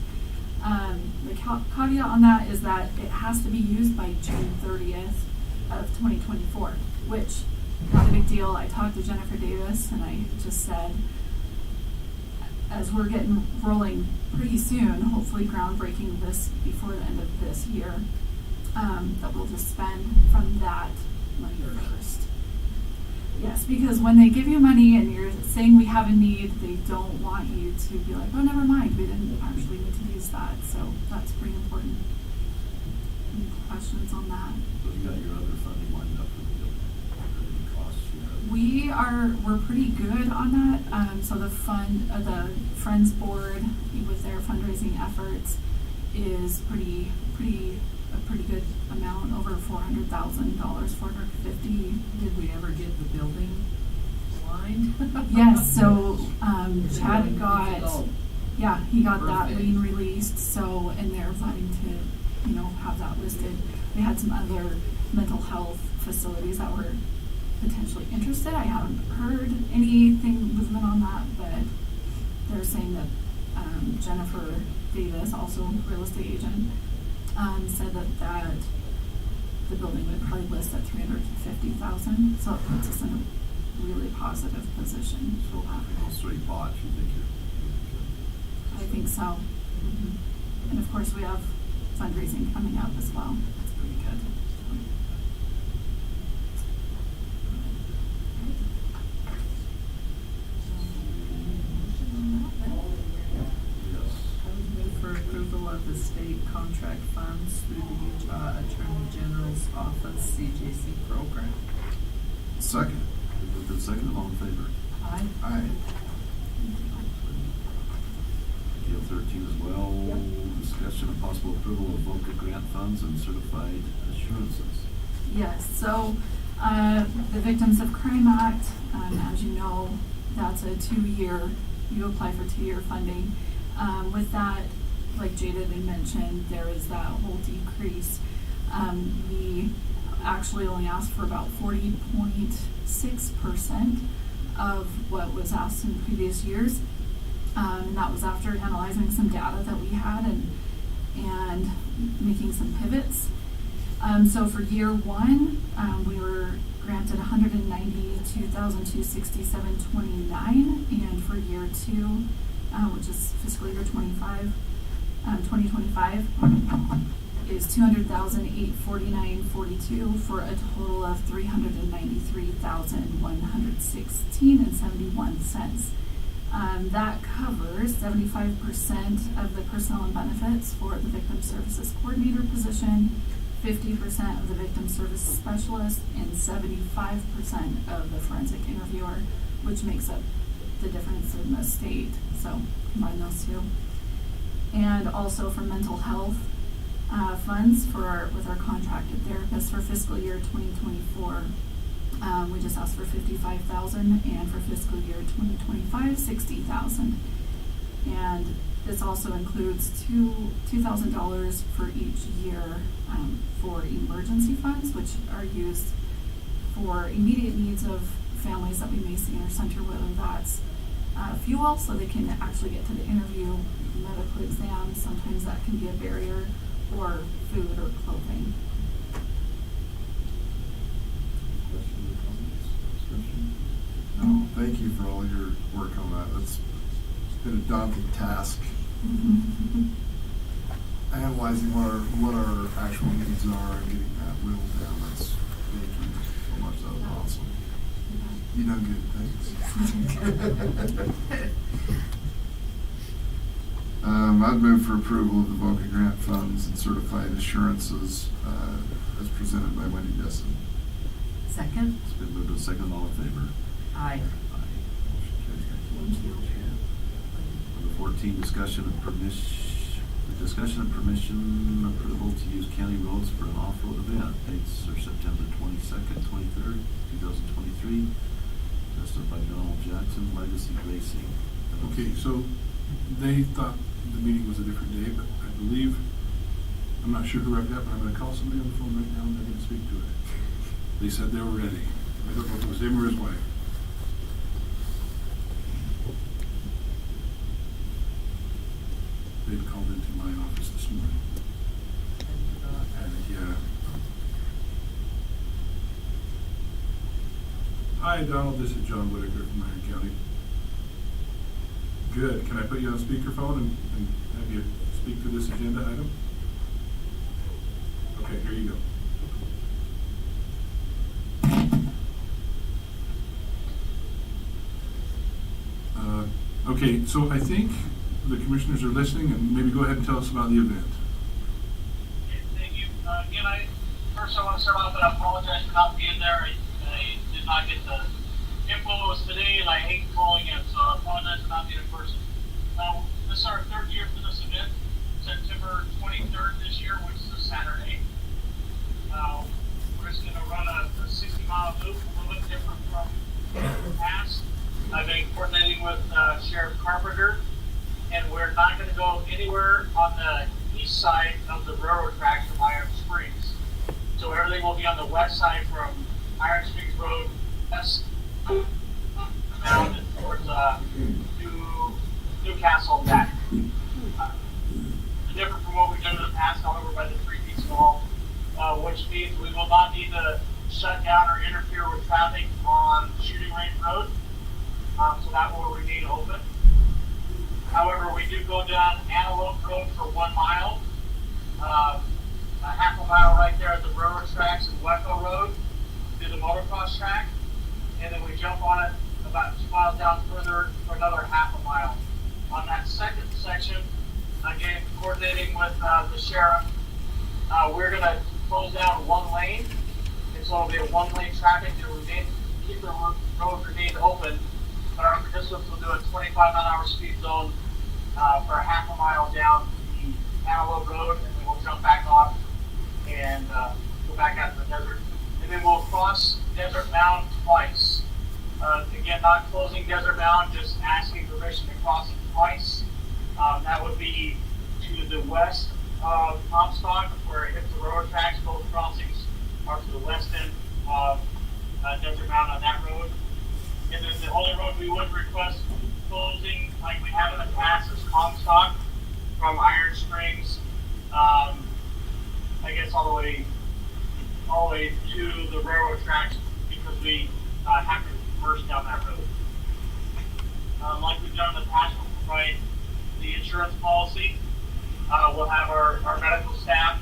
The caveat on that is that it has to be used by June 30th of 2024, which not a big deal. I talked to Jennifer Davis and I just said, as we're getting rolling pretty soon, hopefully groundbreaking this before the end of this year, that we'll just spend from that money first. Yes, because when they give you money and you're saying we have a need, they don't want you to be like, oh, never mind, we didn't actually need to use that. So that's pretty important. Any questions on that? So you got your other funding lined up for the costs you have? We're pretty good on that. So the Friends Board with their fundraising efforts is a pretty good amount, over $400,000, $450,000. Did we ever get the building lined? Yes, so Chad He got that Perfect. lien released, so, and they're planning to, have that listed. They had some other mental health facilities that were potentially interested. I haven't heard anything movement on that, but they're saying that Jennifer Davis, also real estate agent, said that the building would probably list at $350,000, so it puts us in a really positive position for that. Also, he bought, you think you're. I think so. Mhm. And of course, we have fundraising coming up as well. That's pretty good. Yes. I would move for approval of the state contract funds through the Utah Attorney General's Office CJC program. Second. Moved and seconded, all in favor? Aye. Aye. Deal 13 as well, discussion of possible approval of VOCA grant funds and certified assurances. Yes, so the Victims of Crime Act, as you know, that's a 2-year, you apply for 2-year funding. With that, like Jada had mentioned, there is that whole decrease. We actually only asked for about 40.6% of what was asked in previous years. And that was after analyzing some data that we had and making some pivots. So for year 1, we were granted $192,267.29, and for year 2, which is fiscal year 2025, is $200,849.42 for a total of $393,116.71. That covers 75% of the personnel and benefits for the Victim Services Coordinator position, 50% of the Victim Services Specialist, and 75% of the Forensic Interviewer, which makes up the difference in the state. So combine those two. And also for mental health funds with our contracted therapists for fiscal year 2024. We just asked for $55,000, and for fiscal year 2025, $60,000. And this also includes $2,000 for each year for emergency funds, which are used for immediate needs of families that we may see in our center, whether that's fuel, so they can actually get to the interview, medical exams. Sometimes that can be a barrier, or food or clothing. No, thank you for all your work on that. It's been a daunting task. Analyzing what our actual needs are and getting that whittled down. Thank you so much. That was awesome. You done good, thanks. I'd move for approval of the VOCA grant funds and certified assurances as presented by Wendy Desson. Second? It's been moved and seconded, all in favor? Aye. Motion carries. Number 14, discussion and permission approval to use county roads for an off-road event. Dates are September 22nd, 23rd, 2023. Tested by Donald Jackson, Legacy Racing. Okay, so they thought the meeting was a different day, but I believe, I'm not sure who I've got, but I'm gonna call somebody on the phone right now and they're gonna speak to it. They said they were ready. I don't know if it was him or his wife. They'd called into my office this morning. Yeah. Hi, Donald, this is John Whitaker from Iron County. Good. Can I put you on speakerphone and have you speak to this agenda item? Okay, here you go. Okay, so I think the commissioners are listening, and maybe go ahead and tell us about the event. Okay, thank you. Again, first I want to start off and I apologize for not being there. I did not get the info it was today, and I hate calling in, so I apologize for not being in person. This is our 3rd year for this event, September 23rd this year, which is a Saturday. We're just going to run a 60-mile loop, a little bit different from the past. I've been coordinating with Sheriff Carpenter, and we're not going to go anywhere on the east side of the railroad tracks from Iron Springs. So everything will be on the west side from Iron Springs Road west down towards Newcastle back. The different from what we've done in the past, however, by the 3-piece wall, which means we will not need to shut down or interfere with traffic on Shooting Range Road. So that will remain open. However, we do go down Antelope Road for 1 mile, a half a mile right there at the railroad tracks and Wecco Road to the motocross track, and then we jump on it about 2 miles down further for another half a mile. On that second section, again, coordinating with the sheriff, we're going to close down 1 lane, and so it'll be a 1-lane traffic to remain, keep the road remain open, but our participants will do a 25-mile-an-hour speed zone for a half a mile down the Antelope Road, and then we'll jump back off and go back out to the desert. And then we'll cross Desert Mound twice. Again, not closing Desert Mound, just asking permission to cross it twice. That would be to the west of Comstock, where it hits the railroad tracks. Both crossings are to the west end of Desert Mound on that road. And then the only road we would request closing, like we have in the past, is Comstock from Iron Springs, I guess all the way to the railroad tracks, because we have to reverse down that road. Like we've done in the past, we'll provide the insurance policy. We'll have our medical staff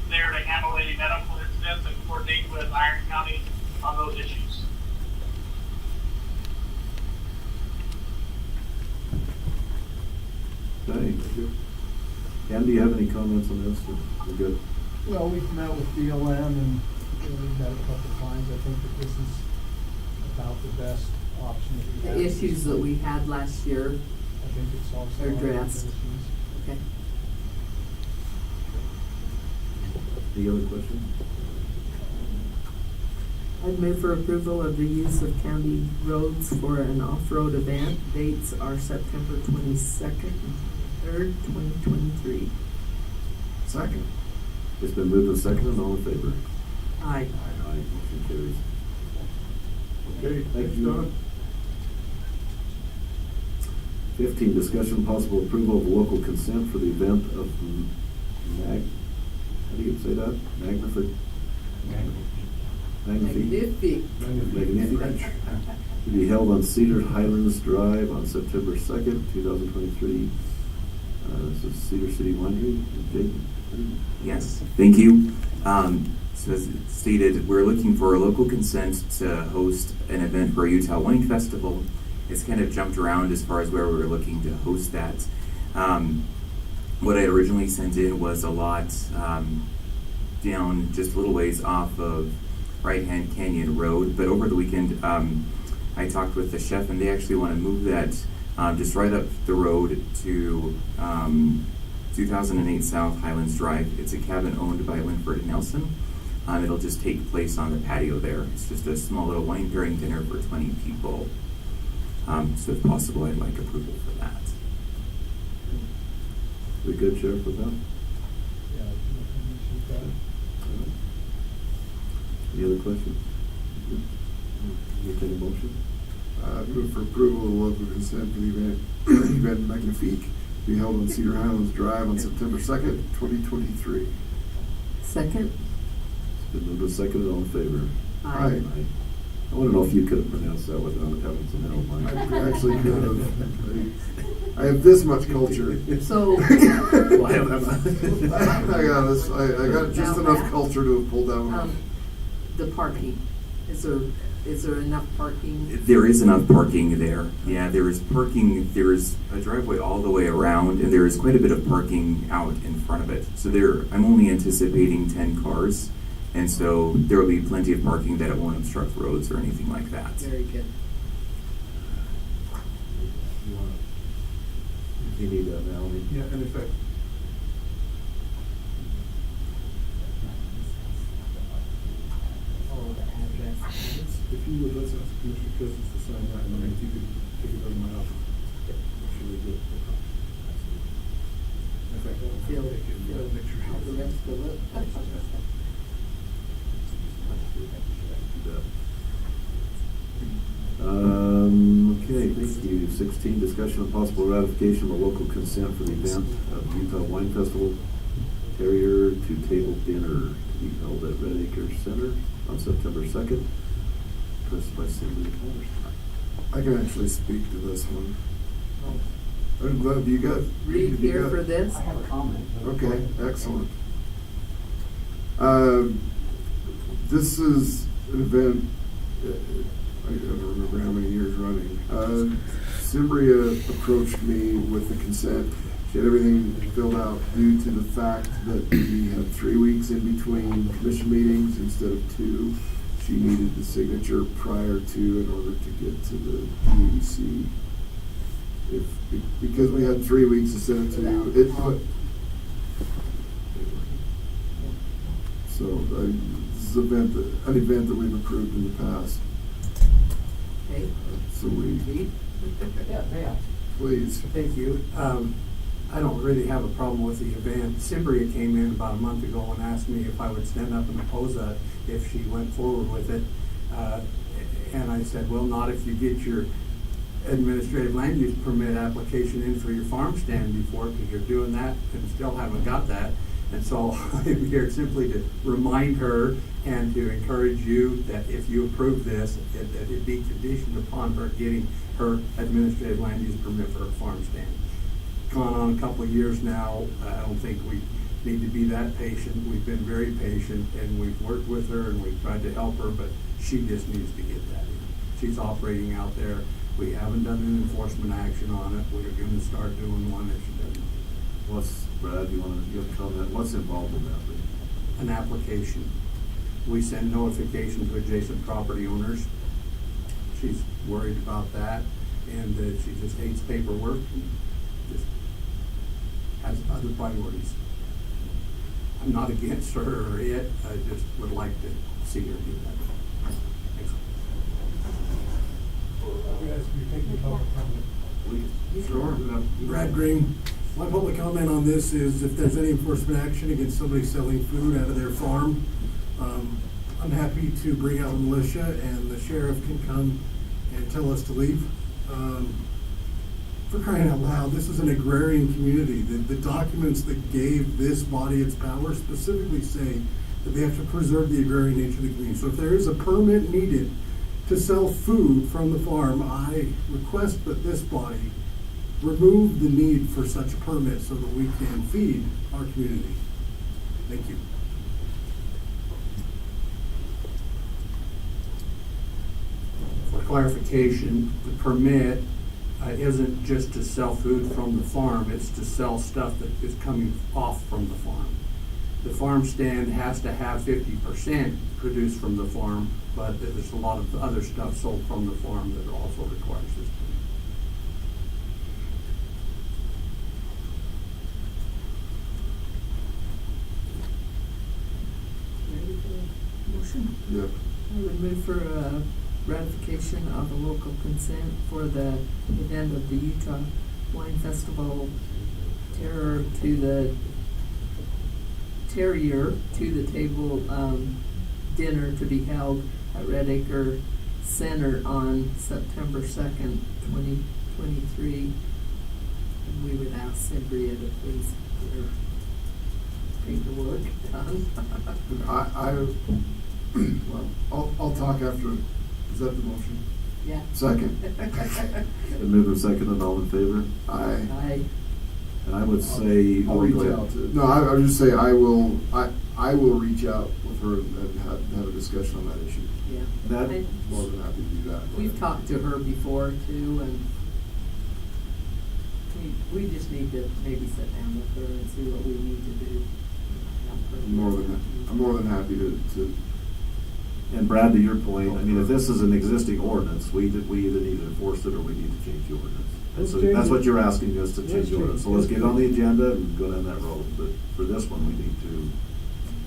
there to handle any medical incidents and coordinate with Iron County on those issues. Okay. Ken, do you have any comments on this? We're good. Well, we've met with BLM and we've met a couple of times. I think that this is about the best option that we have. The issues that we had last year I think it solves a are lot of those addressed. issues. Okay. Any other questions? I'd move for approval of the use of county roads for an off-road event. Dates are September 22nd and 3rd, 2023. Second. It's been moved and seconded. All in favor? Aye. Aye. Motion carries. Okay, Thank thanks, you. Don. 15, discussion possible approval of local consent for the event of how do you say that? Magnific. Magnific. Magnific. To be held on Cedar Highlands Drive on September 2nd, 2023. This is Cedar City Winery. Jake? Yes, thank you. So as stated, we're looking for a local consent to host an event for Utah Wine Festival. It's kind of jumped around as far as where we were looking to host that. What I originally sent in was a lot down just a little ways off of Right Hand Canyon Road, but over the weekend I talked with the chef and they actually want to move that just right up the road to 2008 South Highlands Drive. It's a cabin owned by Linford and Nelson. It'll just take place on the patio there. It's just a small little wine pairing dinner for 20 people. So if possible, I'd like approval for that. We good, Sheriff, with that? Yeah, I think she's got it. Any other questions? Entertain a motion? Move for approval of local consent for the event Magnifique to be held on Cedar Highlands Drive on September 2nd, 2023. Second? It's been moved and seconded. All in favor? Aye. I want to know if you could have pronounced that without having some help. I actually could have. I have this much culture. So, Well, I have that. I got this. I got just Now enough that, culture to have pulled down. the parking, is there enough parking? There is enough parking there. Yeah, there is parking. There is a driveway all the way around, and there is quite a bit of parking out in front of it. So I'm only anticipating 10 cars, and so there will be plenty of parking that it won't obstruct roads or anything like that. Very good. You need that, Melanie. Yeah, and in fact, If you would, let's ask Commissioner Cousins to sign that, and then if you could take it over to my office. Make sure they get the copy. In fact, that'll make sure. How the rest will look. Okay, thank you. Item 16, discussion of possible ratification of a local consent for the event of the Utah Wine Festival Terrier to Table Dinner to be held at Red Acre Center on September 2nd. Requested by Cindy Powers. I can actually speak to this one. I'm glad you got. Reed here for this? I have a comment. Okay, excellent. This is an event, I don't remember how many years running. Cimbria approached me with the consent. She had everything filled out due to the fact that we had 3 weeks in between commission meetings instead of 2. She needed the signature prior to in order to get to the DEC. Because we had 3 weeks instead of 2, it put. So this is an event that we've approved in the past. Okay. So we, Yeah. please. Thank you. I don't really have a problem with the event. Cimbria came in about a month ago and asked me if I would stand up and oppose that if she went forward with it. And I said, well, not if you get your administrative land use permit application in for your farm stand before, because you're doing that and still haven't got that. And so I'm here simply to remind her and to encourage you that if you approve this, that it be conditioned upon her getting her administrative land use permit for her farm stand. Gone on a couple of years now. I don't think we need to be that patient. We've been very patient and we've worked with her and we've tried to help her, but she just needs to get that in. She's operating out there. We haven't done an enforcement action on it. We're going to start doing one if she doesn't. Brad, you want to give a comment? What's involved in that? An application. We send notification to adjacent property owners. She's worried about that, and she just hates paperwork and just has other priorities. I'm not against her or it. I just would like to see her do that. Thanks. You guys, you're taking public comment. Sure. Brad Green. My public comment on this is if there's any enforcement action against somebody selling food out of their farm, I'm happy to bring out the militia and the sheriff can come and tell us to leave. For crying out loud, this is an agrarian community. The documents that gave this body its power specifically say that they have to preserve the agrarian nature of the community. So if there is a permit needed to sell food from the farm, I request that this body remove the need for such a permit so that we can feed our community. Thank you. For clarification, the permit isn't just to sell food from the farm, it's to sell stuff that is coming off from the farm. The farm stand has to have 50% produced from the farm, but there's a lot of other stuff sold from the farm that also requires this permit. Ready for a motion? Yep. I would move for a ratification of a local consent for the event of the Utah Wine Festival Terrier to the table dinner to be held at Red Acre Center on September 2nd, 2023. And we would ask Cimbria to please get her paperwork done. Well, I'll talk after. Is that the motion? Yeah. Second. And move and second and all in favor? Aye. Aye. And I would say, I'll go reach ahead. out to. No, I would just say I will reach out with her and have a discussion on that issue. Yeah. That- I- More than happy to do that. We've talked to her before too, and we just need to maybe sit down with her and see what we need to do. I'm more than happy to. And Brad, to your point, I mean, if this is an existing ordinance, we either need to enforce it or we need to change the ordinance. And so that's what you're asking us to change the ordinance. So let's get on the agenda and go down that road. But for this one, we need to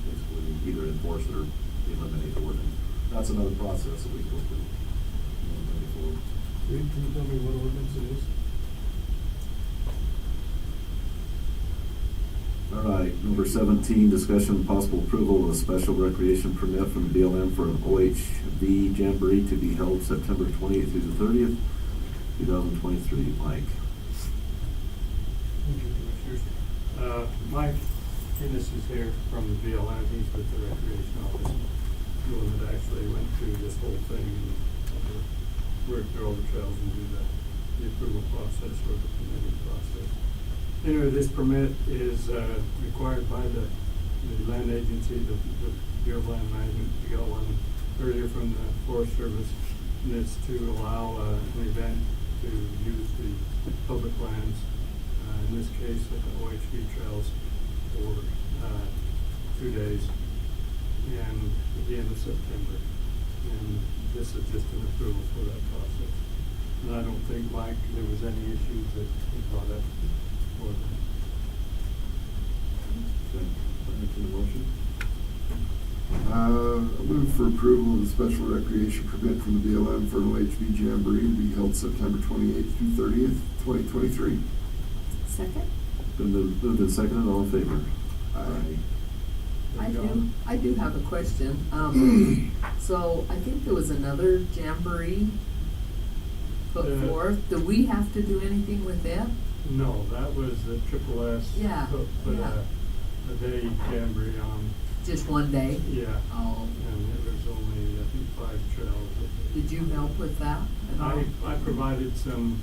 basically either enforce it or eliminate the ordinance. That's another process that we go through. Reed, can you tell me what ordinance it is? All right, number 17, discussion and possible approval of a special recreation permit from BLM for an OHV Jamboree to be held September 20th through the 30th 2023. Mike? Thank you, Commissioners. Mike Guinness is here from the BLM. He's with the Recreation Office, the one that actually went through this whole thing and worked through all the trails and do the approval process or the permitting process. Anyway, this permit is required by the land agency, the Bureau of Land Management. We got one earlier from the Forest Service, and it's to allow an event to use the public lands, in this case at the OHV trails, for 2 days and at the end of September. And this is just an approval for that process. And I don't think, Mike, there was any issues that he brought up for that. Okay. Entertain a motion? I move for approval of the special recreation permit from the BLM for an OHV Jamboree to be held September 28th through 30th, 2023. Second? Been moved and seconded, all in favor? Aye. I do have a question. So I think there was another jamboree put forth. Do we have to do anything with that? No, that was the Triple S. Yeah, Put yeah. a day jamboree on. Just one day? Yeah. Oh. And there was only, I think, 5 trails. Did you help with that at all? I provided some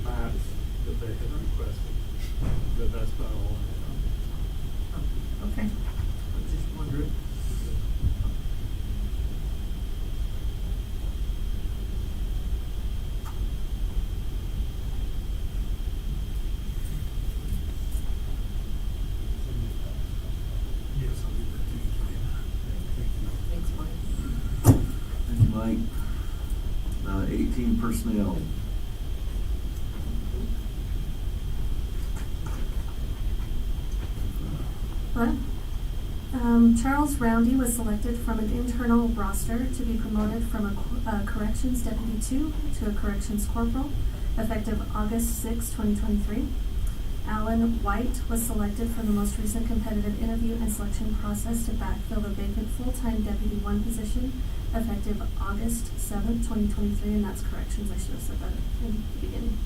maps that they had requested, but that's about all I had. Okay. I was just wondering. Yes, I'll give that to you, Jane. Thanks, Mike. Thank you, Mike. 18 personnel. Hello. Charles Roundy was selected from an internal roster to be promoted from a corrections deputy 2 to a corrections corporal, effective August 6, 2023. Alan White was selected from the most recent competitive interview and selection process to backfill the vacant full-time deputy 1 position, effective August 7, 2023, and that's corrections. I should have said that in the beginning.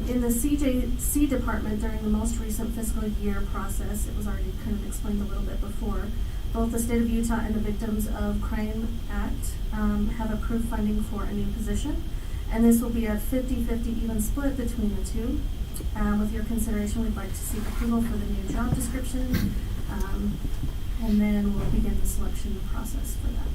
In the CJC department during the most recent fiscal year process, it was already kind of explained a little bit before, both the state of Utah and the Victims of Crime Act have approved funding for a new position, and this will be a 50-50 even split between the two. With your consideration, we'd like to seek approval for the new job description, and then we'll begin the selection process for that.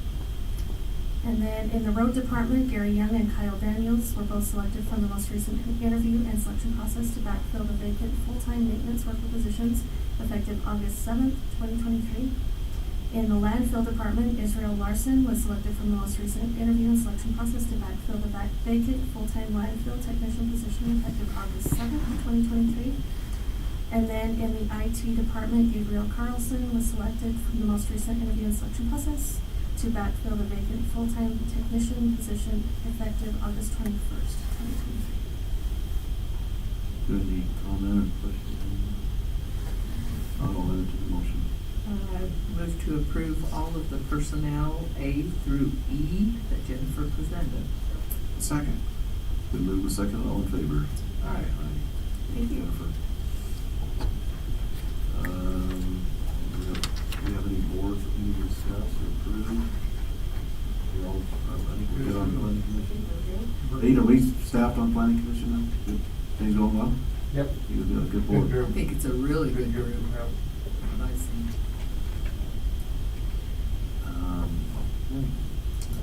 And then in the road department, Gary Young and Kyle Daniels were both selected from the most recent interview and selection process to backfill the vacant full-time maintenance worker positions, effective August 7th, 2023. In the landfill department, Israel Larson was selected from the most recent interview and selection process to backfill the vacant full-time landfill technician position, effective August 7th, 2023. And then in the IT department, Gabriel Carlson was selected from the most recent interview and selection process to backfill the vacant full-time technician position, effective August 21st, 2023. Any comment or question? I'll entertain the motion. I move to approve all of the personnel A through E that Jennifer presented. Second. Been moved and seconded, all in favor? Aye. Thank you. Jennifer. Do we have any boards that we need to discuss or approve? We all, I think we're good on planning commission. Nate, are we staffed on planning commission now? Good. Things going well? Yep. You've got a good board. I think it's a really good group. What I see.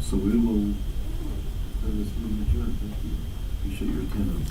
So we will, this meeting adjourned. Thank you. Appreciate your attendance.